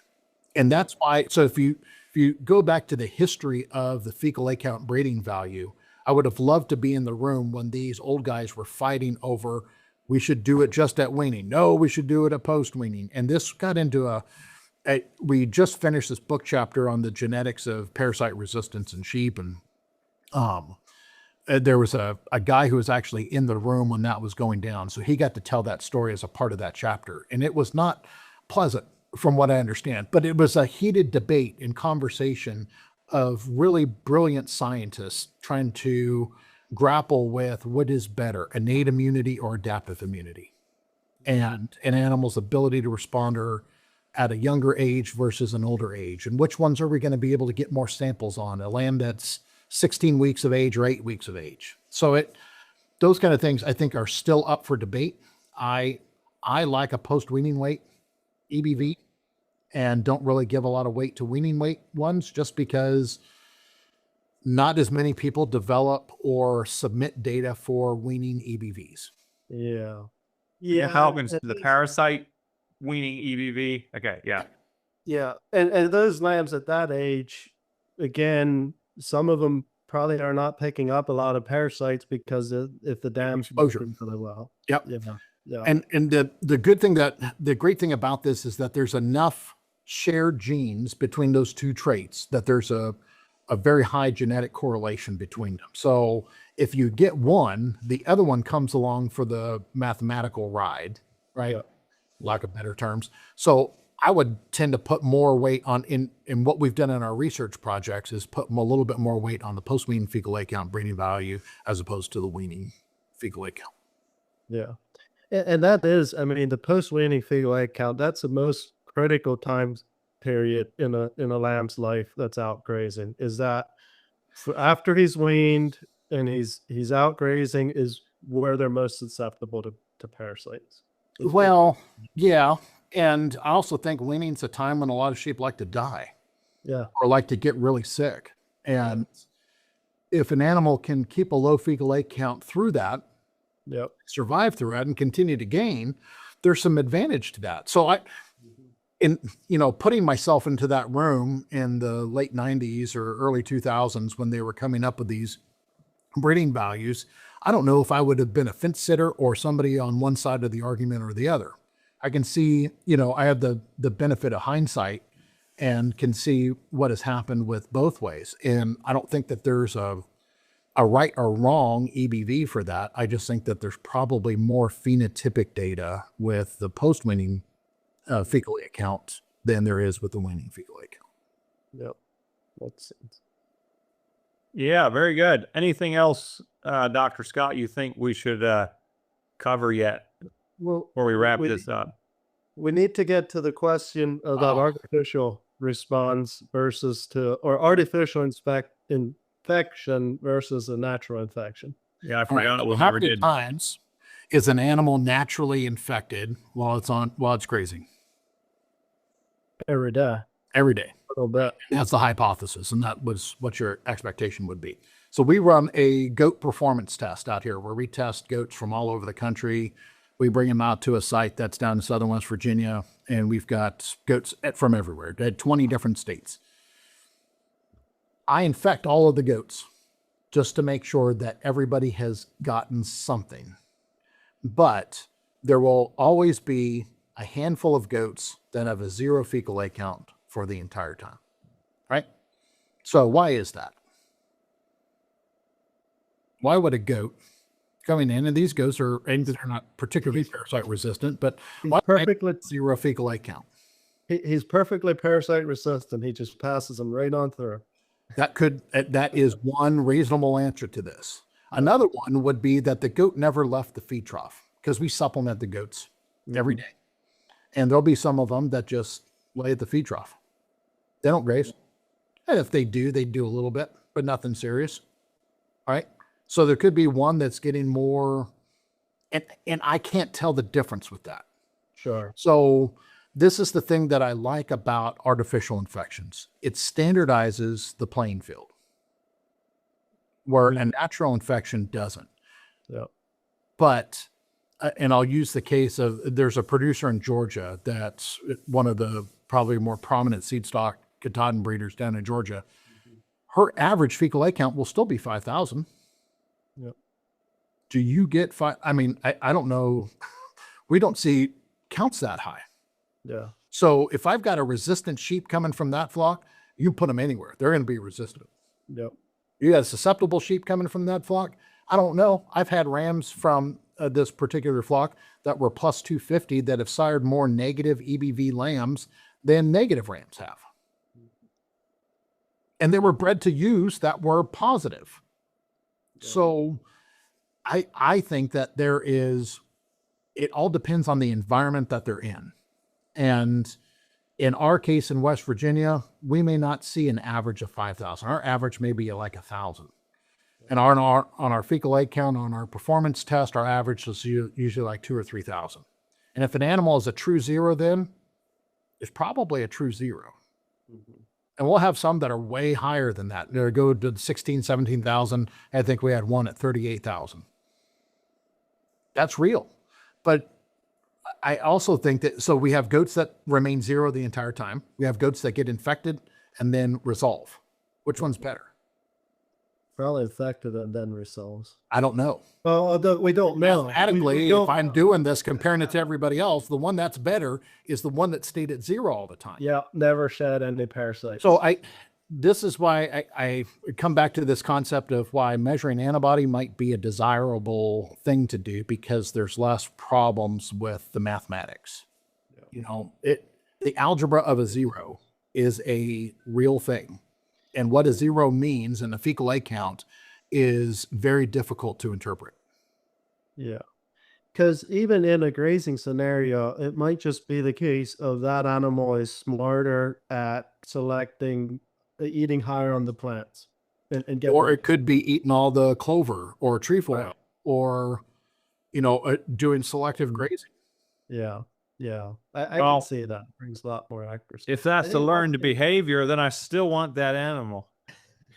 And that's why, so if you go back to the history of the fecal egg count breeding value, I would have loved to be in the room when these old guys were fighting over, we should do it just at weaning. No, we should do it at post weaning. And this got into we just finished this book chapter on the genetics of parasite resistance in sheep. And there was a guy who was actually in the room when that was going down. So he got to tell that story as a part of that chapter. And it was not pleasant from what I understand, but it was a heated debate and conversation of really brilliant scientists trying to grapple with what is better, innate immunity or adaptive immunity, and an animal's ability to respond at a younger age versus an older age. And which ones are we going to be able to get more samples on? A lamb that's 16 weeks of age or 8 weeks of age. So those kind of things I think are still up for debate. I like a post-weaning weight EBV and don't really give a lot of weight to weaning weight ones, just because not as many people develop or submit data for weaning EBVs. Yeah. Yeah. Halvin's the parasite weaning EBV. Okay. Yeah. Yeah. And those lambs at that age, again, some of them probably are not picking up a lot of parasites because if the dam's Exposure. working really well. Yep. Yeah. Yeah. And the great thing about this is that there's enough shared genes between those two traits that there's a very high genetic correlation between them. So if you get one, the other one comes along for the mathematical ride, right? Yeah. Lack of better terms. So I would tend to put more weight on in what we've done in our research projects is put a little bit more weight on the post-weaning fecal egg count breeding value as opposed to the weaning fecal egg count. Yeah. And that is, I mean, the post-weaning fecal egg count, that's the most critical time period in a lamb's life that's out grazing. Is that after he's weaned and he's out grazing is where they're most susceptible to parasites. Well, yeah. And I also think weaning's a time when a lot of sheep like to die Yeah. or like to get really sick. And if an animal can keep a low fecal egg count through that, Yep. survive through it and continue to gain, there's some advantage to that. So putting myself into that room in the late 90s or early 2000s when they were coming up with these breeding values, I don't know if I would have been a fence sitter or somebody on one side of the argument or the other. I can see, I have the benefit of hindsight and can see what has happened with both ways. And I don't think that there's a right or wrong EBV for that. I just think that there's probably more phenotypic data with the post-weaning fecal egg count than there is with the weaning fecal egg count. Yep. Makes sense. Yeah, very good. Anything else, Dr. Scott, you think we should cover yet Well, before we wrap this up? we need to get to the question about artificial response or artificial infection versus a natural infection. Yeah, I forgot Right. we How never many did. times is an animal naturally infected while it's grazing? Every day. Every day. A little bit. That's the hypothesis, and that was what your expectation would be. So we run a goat performance test out here where we test goats from all over the country. We bring them out to a site that's down in southern West Virginia, and we've got goats from everywhere, 20 different states. I infect all of the goats just to make sure that everybody has gotten something. But there will always be a handful of goats that have a 0 fecal egg count for the entire time, right? So why is that? Why would a goat coming in, and these goats are not particularly parasite resistant, but why Perfectly. 0 fecal egg count? He's perfectly parasite resistant. He just passes them right on through. That is one reasonable answer to this. Another one would be that the goat never left the feed trough because we supplement the goats every day. And there'll be some of them that just lay at the feed trough. They don't graze. And if they do, they do a little bit, but nothing serious. All right. So there could be one that's getting more, and I can't tell the difference with that. Sure. So this is the thing that I like about artificial infections. It standardizes the playing field where a natural infection doesn't. Yep. But, and I'll use the case of, there's a producer in Georgia that's one of the probably more prominent seed stock Katahdin breeders down in Georgia. Her average fecal egg count will still be 5,000. Yep. Do you get five? I mean, I don't know. We don't see counts that high. Yeah. So if I've got a resistant sheep coming from that flock, you put them anywhere. They're going to be resistant. Yep. You got a susceptible sheep coming from that flock? I don't know. I've had rams from this particular flock that were plus 250 that have sired more negative EBV lambs than negative rams have. And they were bred to ewes that were positive. Yeah. So I think that it all depends on the environment that they're in. And in our case in West Virginia, we may not see an average of 5,000. Our average may be like 1,000. And on our fecal egg count, on our performance test, our average is usually like 2,000 or 3,000. And if an animal is a true 0, then it's probably a true 0. Mm-hmm. And we'll have some that are way higher than that. They go to 16,000, 17,000. I think we had one at 38,000. That's real. But I also think that, so we have goats that remain 0 the entire time. We have goats that get infected and then resolve. Which one's better? Probably infected and then resolves. I don't know. Well, we don't know. Mathematically, if I'm doing this, comparing it to everybody else, the one that's better is the one that stayed at 0 all the time. Yeah, never shed any parasites. So this is why I come back to this concept of why measuring antibody might be a desirable thing to do, because there's less problems with the mathematics. Yeah. You know, the algebra of a 0 is a real thing. And what a 0 means in a fecal egg count is very difficult to interpret. Yeah. Because even in a grazing scenario, it might just be the case of that animal is smarter at eating higher on the plants. Or it could be eating all the clover or trefoil, or, doing selective grazing. Yeah. Yeah, I can Well, see that. Brings a lot more accuracy. if I that's the think one learned thing behavior, then I still want that animal.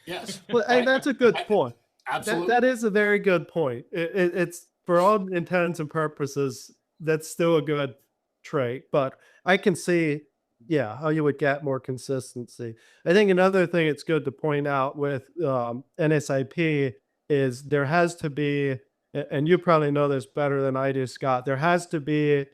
Yes. well, and that's a good point. Absolutely. That is a very good point. It's for all intents and purposes, that's still a good trait. But I can see, yeah, how you would get more consistency. I think another thing it's good to point out with NSIP is there has to be, and you probably know this better than I do, Scott. There has to be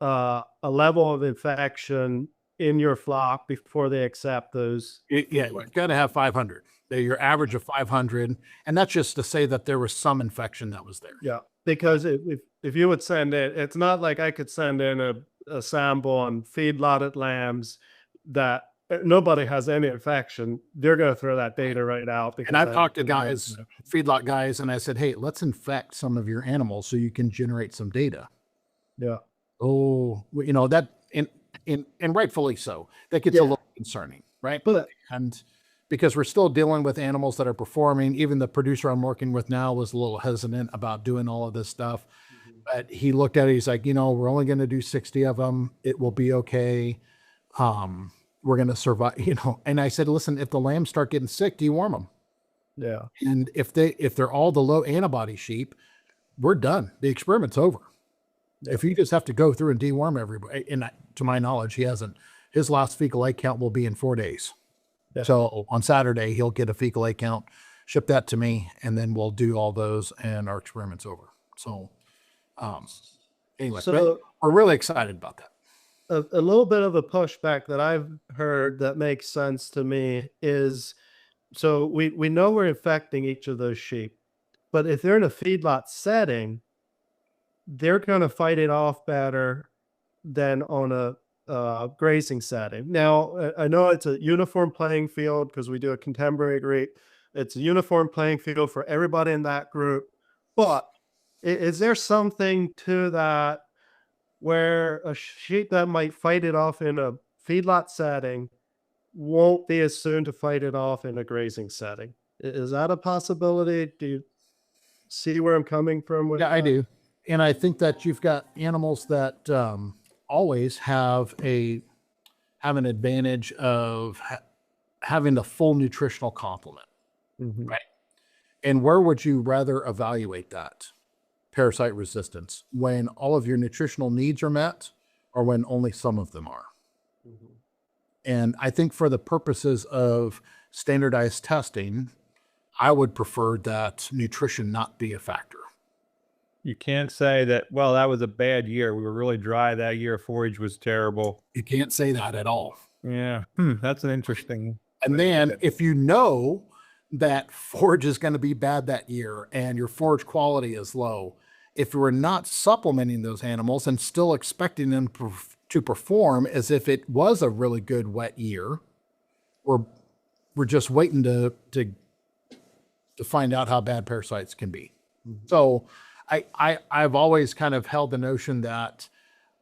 a level of infection in your flock before they accept those. Yeah, you got to have 500. They're your average of 500. And that's just to say that there was some infection that was there. Yeah, because if you would send it, it's not like I could send in a sample on feedlotted lambs that nobody has any infection. They're going to throw that data right out And because I've that talked to there's no guys, infection. feedlot guys, and I said, hey, let's infect some of your animals so you can generate some data. Yeah, Oh, well, you know, that, and rightfully so. That gets a Yeah. little concerning, right? but And because we're still dealing with animals that are performing, even the producer I'm working with now was a little hesitant about doing all of this stuff. But he looked at it, he's like, you know, we're only going to do 60 of them. It will be okay. We're going to survive, you know. And I said, listen, if the lambs start getting sick, deworm them. yeah, And if they're all the low antibody sheep, we're done. The experiment's over. If you just have to go through and deworm everybody, and to my knowledge, he hasn't. His last fecal egg count will be in 4 days. Yeah. So on Saturday, he'll get a fecal egg count, ship that to me, and then we'll do all those, and our experiment's over. So, anyway, So- but we're really excited about that. a little bit of a pushback that I've heard that makes sense to me is so we know we're infecting each of those sheep, but if they're in a feedlot setting, they're going to fight it off better than on a grazing setting. Now, I know it's a uniform playing field because we do a contemporary group. It's a uniform playing field for everybody in that group. But is there something to that where a sheep that might fight it off in a feedlot setting won't be as soon to fight it off in a grazing setting? Is that a possibility? Do you see where I'm coming from with Yeah, I that? do. And I think that you've got animals that always have an advantage of having the full nutritional complement. Mhm. Right. And where would you rather evaluate that parasite resistance, when all of your nutritional needs are met or when only some of them are? Mhm. And I think for the purposes of standardized testing, I would prefer that nutrition not be a factor. You can't say that, well, that was a bad year. We were really dry that year. Forage was terrible. You can't say that at all. Yeah. That's an interesting. And then if you know that forage is going to be bad that year and your forage quality is low, if you were not supplementing those animals and still expecting them to perform as if it was a really good wet year, we're just waiting to find out how bad parasites can be. So I've always kind of held the notion that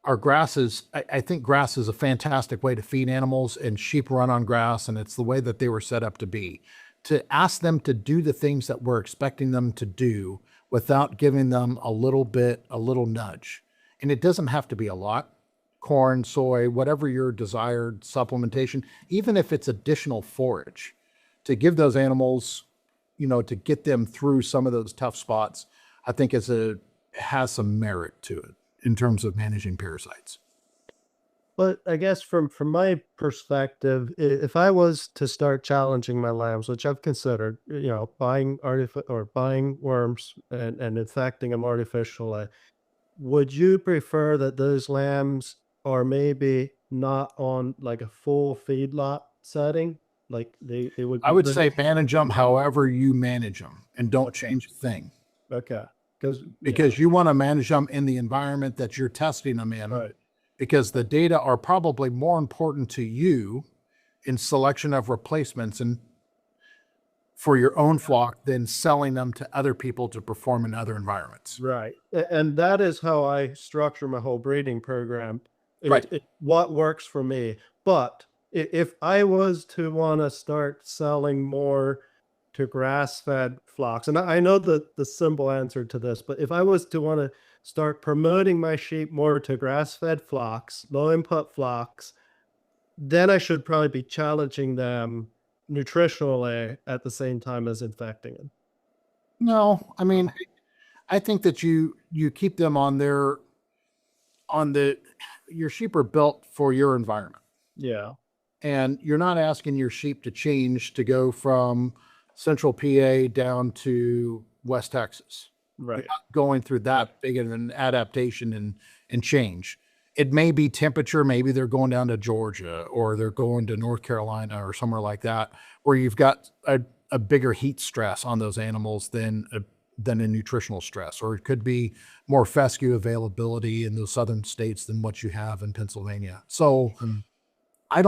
our grasses, I think grass is a fantastic way to feed animals, and sheep run on grass, and it's the way that they were set up to be. To ask them to do the things that we're expecting them to do without giving them a little nudge. And it doesn't have to be a lot. Corn, soy, whatever your desired supplementation, even if it's additional forage, to give those animals, you know, to get them through some of those tough spots, I think has some merit to it in terms of managing parasites. But I guess from my perspective, if I was to start challenging my lambs, which I've considered, you know, buying worms and infecting them artificially, would you prefer that those lambs are maybe not on like a full feedlot setting? Like they would I be would say manage them however you manage them, and don't Okay. change a thing, okay. because you want to manage them in the environment that you're testing them in. Right. Because the data are probably more important to you in selection of replacements and for your own flock than selling them to other people to perform in other environments. Right. And that is how I structure my whole breeding program. Right. What works for me. But if I was to want to start selling more to grass-fed flocks, and I know the simple answer to this, but if I was to want to start promoting my sheep more to grass-fed flocks, low input flocks, then I should probably be challenging them nutritionally at the same time as infecting them. No, I mean, I think that you keep them on your sheep are built for your environment. Yeah. And you're not asking your sheep to change to go from central PA down to West Texas. Right. Going through that big of an adaptation and change. It may be temperature, maybe they're going down to Georgia or they're going to North Carolina or somewhere like that, where you've got a bigger heat stress on those animals than a nutritional stress, or it could be more fescue availability in those southern states than what you have in Pennsylvania. So I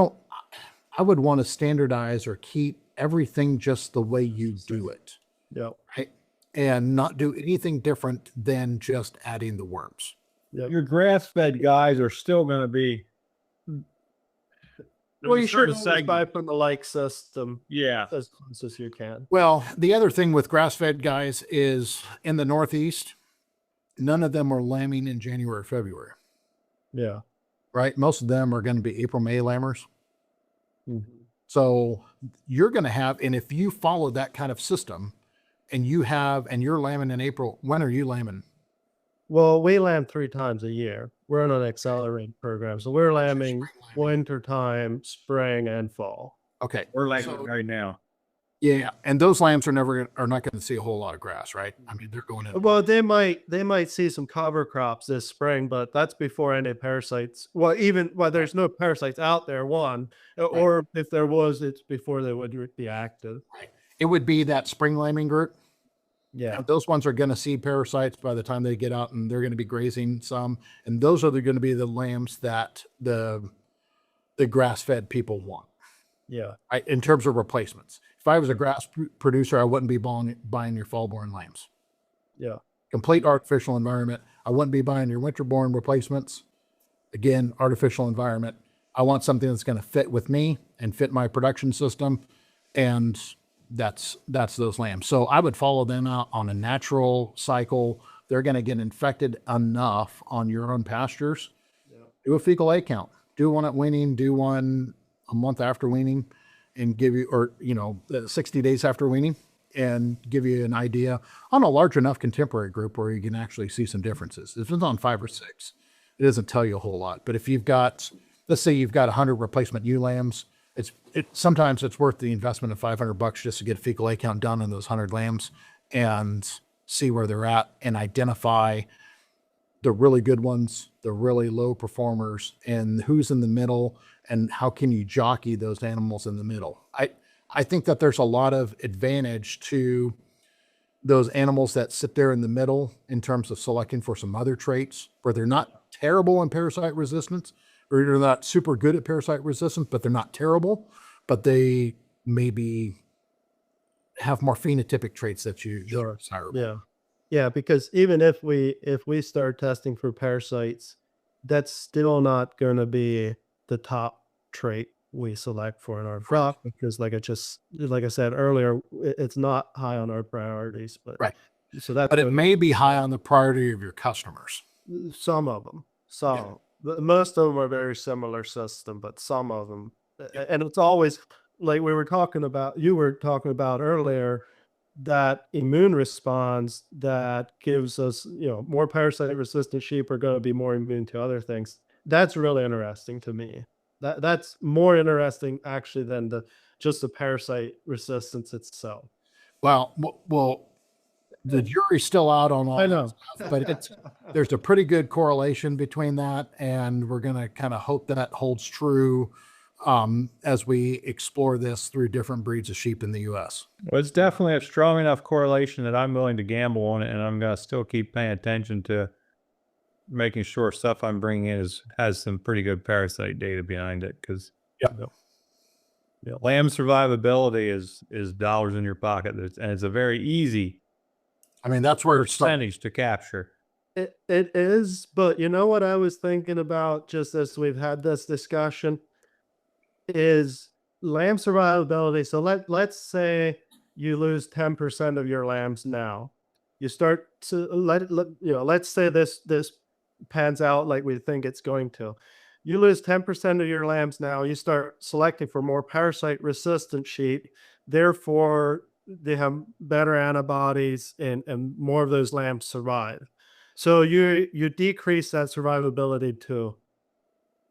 would want to standardize or keep everything just the way you do it. Yep. Right? And not do anything different than just adding the worms. Yep. Your grass-fed guys are still going to be. Well, you should always always buy from the like system Yeah. as close as you can. Well, the other thing with grass-fed guys is in the Northeast, none of them are lambing in January, February, Yeah. right? Most of them are going to be April, May lambers. Mm-hmm. So you're going to have, and if you follow that kind of system and you're lambing in April, when are you lambing? Well, we lamb 3 times a year. We're on an accelerated program, so we're lambing winter time, spring, and fall. Okay. We're lambing right now. Yeah. And those lambs are not going to see a whole lot of grass, right? I mean, they're going in. Well, they might see some cover crops this spring, but that's before any parasites. Well, there's no parasites out there, or if there was, it's before they would be active. Right. It would be that spring lambing group. Yeah. Those ones are going to see parasites by the time they get out, and they're going to be grazing some. And those are going to be the lambs that the grass-fed people want. Yeah. Right? In terms of replacements. If I was a grass producer, I wouldn't be buying your fall-born lambs. Yeah. Complete artificial environment. I wouldn't be buying your winter-born replacements. Again, artificial environment. I want something that's going to fit with me and fit my production system, and that's those lambs. So I would follow them out on a natural cycle. They're going to get infected enough on your own pastures. Yeah. Do a fecal A count. Do one at weaning. Do one a month after weaning, and give you, or 60 days after weaning, and give you an idea on a large enough contemporary group where you can actually see some differences. If it's on 5 or 6, it doesn't tell you a whole lot. But if you've got, let's say you've got 100 replacement ewe lambs, sometimes it's worth the investment of $500 just to get a fecal A count done on those 100 lambs and see where they're at and identify the really good ones, the really low performers, and who's in the middle, and how can you jockey those animals in the middle. I think that there's a lot of advantage to those animals that sit there in the middle in terms of selecting for some other traits where they're not terrible in parasite resistance, or they're not super good at parasite resistance, but they're not terrible, but they maybe have more phenotypic traits that you are desirable. Yeah. Yeah, because even if we start testing for parasites, that's still not going to be the top trait we select for in our crop, because like I said earlier, it's not high on our priorities. But right. So that, but it may be high on the priority of your customers. Some of them, most of them are very similar system, but some of them, and it's always like you were talking about earlier, that immune response that gives us, more parasite resistant sheep are going to be more immune to other things. That's really interesting to me. That's more interesting actually than just the parasite resistance itself. Well, the jury's still out on all I know, stuff, but there's a pretty good correlation between that, and we're going to kind of hope that holds true as we explore this through different breeds of sheep in the U.S. Well, it's definitely a strong enough correlation that I'm willing to gamble on it, and I'm going to still keep paying attention to making sure stuff I'm bringing in has some pretty good parasite data behind it, because lamb survivability is dollars in your pocket, and it's a very easy that's where it's percentage to capture. It is, but you know what I was thinking about just as we've had this discussion is lamb survivability. So let's say you lose 10% of your lambs now. You start to let's say this pans out like we think it's going to. You lose 10% of your lambs now. You start selecting for more parasite resistant sheep. Therefore, they have better antibodies and more of those lambs survive. So you decrease that survivability to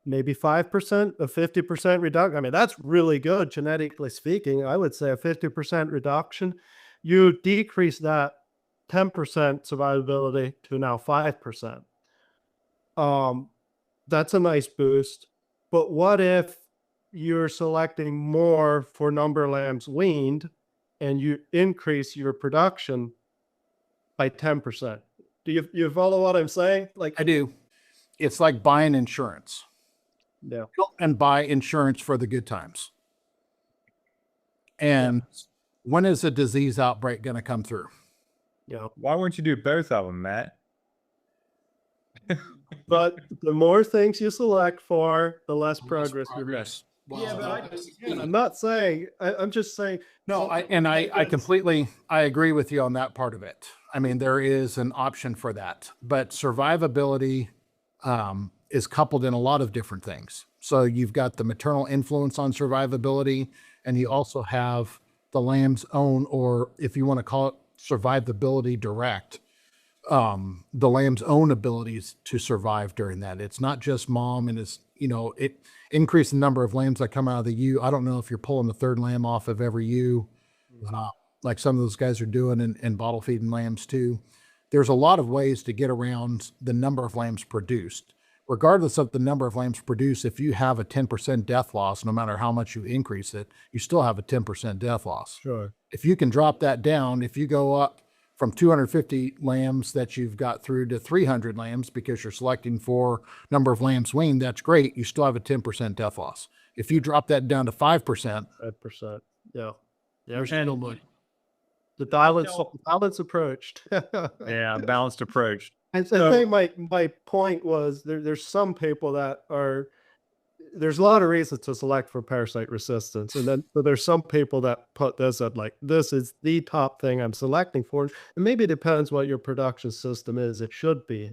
maybe 5%, a 50% reduction. I mean, that's really good genetically speaking. I would say a 50% reduction. You decrease that 10% survivability to now 5%. That's a nice boost. But what if you're selecting more for number of lambs weaned and you increase your production by 10%? Do you follow what I'm saying? Like, I do. It's like buying insurance. yeah. And buy insurance for the good times. And when is a disease outbreak going to come through? Yeah. Why wouldn't you do both of them, Matt? But the more things you select for, the less progress you make. Yeah, but I'm not saying, I'm just saying. No, I completely, I agree with you on that part of it. I mean, there is an option for that, but survivability is coupled in a lot of different things. So you've got the maternal influence on survivability, and you also have the lamb's own, or if you want to call it survivability direct, the lamb's own abilities to survive during that. It's not just mom, and it's, it increased the number of lambs that come out of the ewe. I don't know if you're pulling the third lamb off of every ewe, like some of those guys are doing, and bottle feeding lambs too. There's a lot of ways to get around the number of lambs produced. Regardless of the number of lambs produced, if you have a 10% death loss, no matter how much you increase it, you still have a 10% death loss. Sure. If you can drop that down, if you go up from 250 lambs that you've got through to 300 lambs because you're selecting for number of lambs weaned, that's great. You still have a 10% death loss. If you drop that down to 5%, 5%. Yeah. you're still good. The balance approached. Yeah, balanced approach. I think my point was there's some people that there's a lot of reasons to select for parasite resistance. And then there's some people that put this at like, this is the top thing I'm selecting for. And maybe it depends what your production system is. It should be.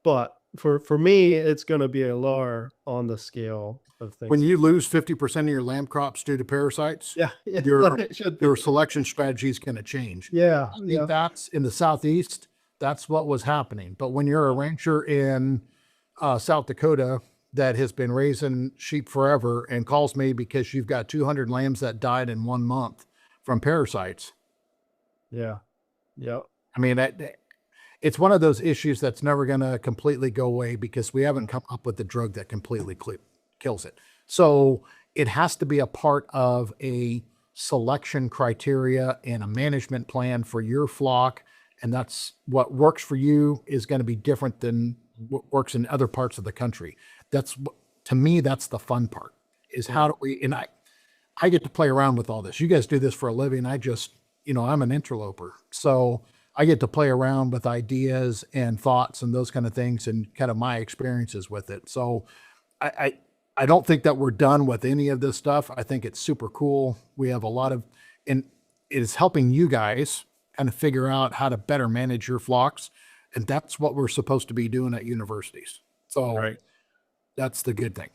But for me, it's going to be a lower on the scale of things. When you lose 50% of your lamb crops due to parasites, it should be. your selection strategy is going to change. Yeah. I think that's in the Southeast. That's what was happening. But when you're a rancher in South Dakota that has been raising sheep forever and calls me because you've got 200 lambs that died in 1 month from parasites. Yeah. Yeah. I mean, it's one of those issues that's never going to completely go away because we haven't come up with the drug that completely kills it. So it has to be a part of a selection criteria and a management plan for your flock. And that's what works for you is going to be different than what works in other parts of the country. To me, that's the fun part is how do we, and I get to play around with all this. You guys do this for a living. I just, I'm an interloper. So I get to play around with ideas and thoughts and those kind of things and kind of my experiences with it. So I don't think that we're done with any of this stuff. I think it's super cool. We have a lot of, and it is helping you guys kind of figure out how to better manage your flocks. And that's what we're supposed to be doing at universities. So that's the good thing.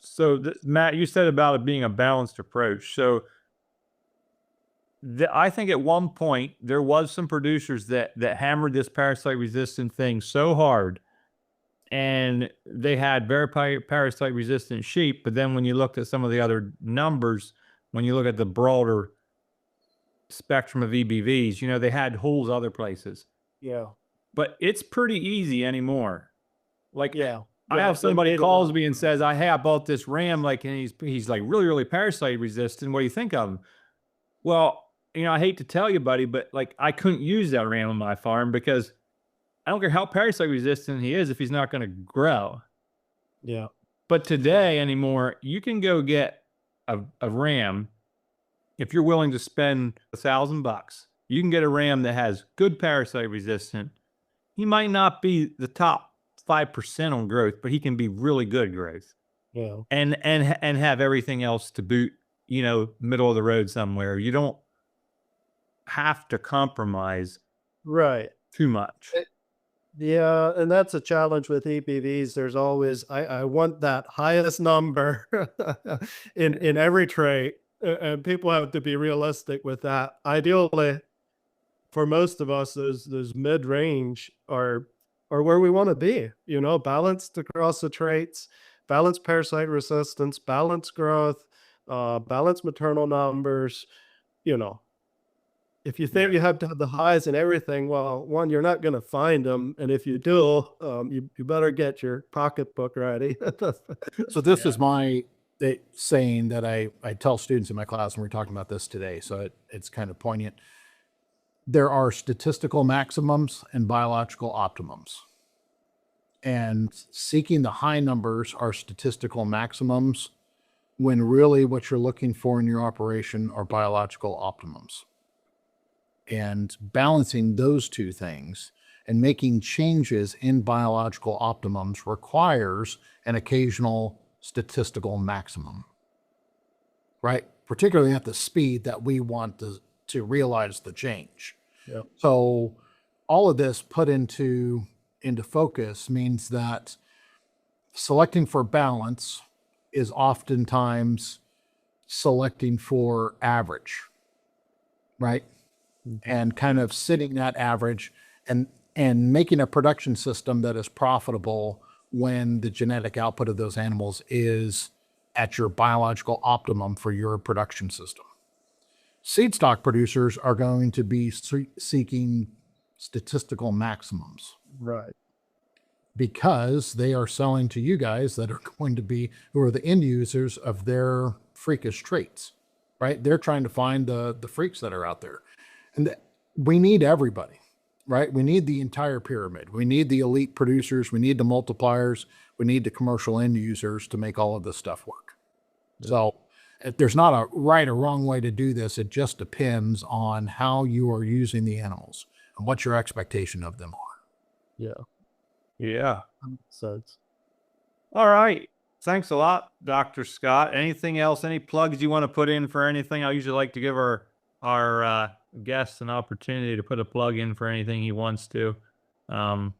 So Matt, you said about it being a balanced approach. So I think at one point there was some producers that hammered this parasite resistant thing so hard, and they had very parasite resistant sheep. But then when you looked at some of the other numbers, when you look at the broader spectrum of EBVs, they had holes other places. Yeah. But it's pretty easy anymore. Like, I have Yeah, somebody calls me and says, "Hey, I bought this ram, like, and he's like really, really parasite resistant. What do you think of him?" Well, I hate to tell you, buddy, but like I couldn't use that ram on my farm because I don't care how parasite resistant he is if he's not going to grow. Yeah. But today anymore, you can go get a ram if you're willing to spend $1,000. You can get a ram that has good parasite resistant. He might not be the top 5% on growth, but he can be really good growth. Yeah. And have everything else to boot, middle of the road somewhere. have to compromise Right. too much. Yeah, and that's a challenge with EPVs. There's always I want that highest number in every trait, and people have to be realistic with that. Ideally, for most of us, those mid range are where we want to be. You know, balanced across the traits, balanced parasite resistance, balanced growth, balanced maternal numbers. You know, if you think you have to have the highs and everything, well, one, you're not going to find them, and if you do, you better get your pocketbook ready. So this is my saying that I tell students in my class, and we're talking about this today, so it's kind of poignant. There are statistical maximums and biological optimums. And seeking the high numbers are statistical maximums when really what you're looking for in your operation are biological optimums. And balancing those two things and making changes in biological optimums requires an occasional statistical maximum, right? Particularly at the speed that we want to realize the change. Yep. So all of this put into focus means that selecting for balance is oftentimes selecting for average, right? And kind of sitting that average and making a production system that is profitable when the genetic output of those animals is at your biological optimum for your production system. Seed stock producers are going to be seeking statistical maximums. Right. Because they are selling to you guys that are going to be, who are the end users of their freakish traits, right? They're trying to find the freaks that are out there. And we need everybody, right? We need the entire pyramid. We need the elite producers. We need the multipliers. We need the commercial end users to make all of this stuff work. Yeah. So there's not a right or wrong way to do this. It just depends on how you are using the animals and what your expectation of them are. Yeah. Yeah. Sense. All right. Thanks a lot, Dr. Scott. Anything else? Any plugs you want to put in for anything? I usually like to give our guests an opportunity to put a plug in for anything he wants to. No,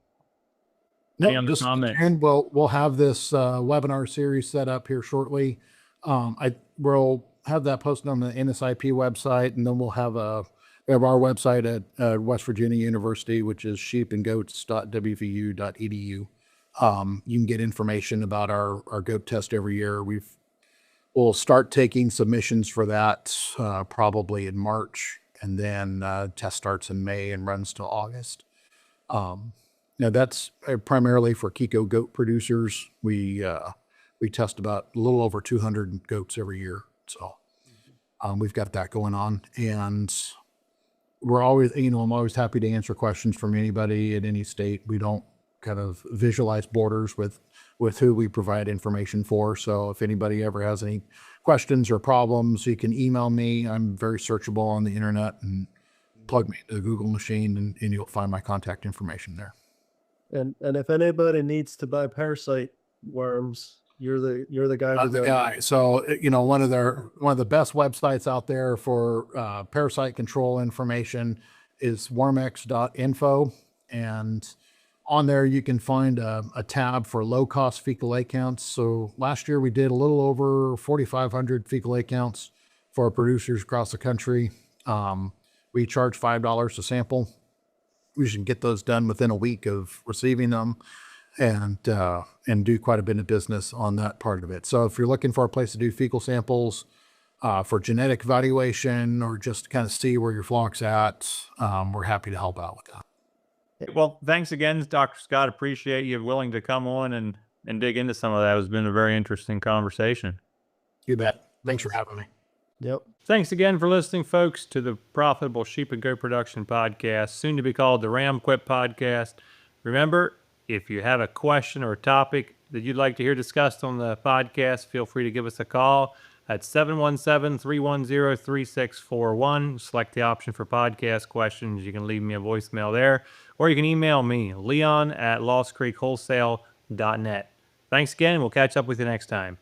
just and we'll have this webinar series set up here shortly. We'll have that posted on the NSIP website, and then we'll have our website at West Virginia University, which is sheepandgoats.wvu.edu. You can get information about our goat test every year. We'll start taking submissions for that probably in March, and then test starts in May and runs till August. Now that's primarily for Kiko goat producers. We test about a little over 200 goats every year, so we've got that going on, and we're always, I'm always happy to answer questions from anybody at any state. We don't kind of visualize borders with who we provide information for. So if anybody ever has any questions or problems, you can email me. I'm very searchable on the internet, and plug me into the Google machine, and you'll find my contact information there. And if anybody needs to buy parasite worms, you're the guy. The guy. So one of the best websites out there for parasite control information is wormx.info, and on there you can find a tab for low cost fecal A counts. So last year we did a little over 4,500 fecal A counts for our producers across the country. We charge $5 a sample. We should get those done within a week of receiving them, and do quite a bit of business on that part of it. So if you're looking for a place to do fecal samples for genetic evaluation, or just to kind of see where your flock's at, we're happy to help out with that. Well, thanks again, Dr. Scott. Appreciate you willing to come on and dig into some of that. It's been a very interesting conversation. You bet. Thanks for having me. Yep. Thanks again for listening, folks, to the Profitable Sheep and Goat Production Podcast, soon to be called the Ram Quip Podcast. Remember, if you have a question or a topic that you'd like to hear discussed on the podcast, feel free to give us a call at 717-310-3641. Select the option for podcast questions. You can leave me a voicemail there, or you can email me, leon@lostcreekwholesale.net. Thanks again, and we'll catch up with you next time.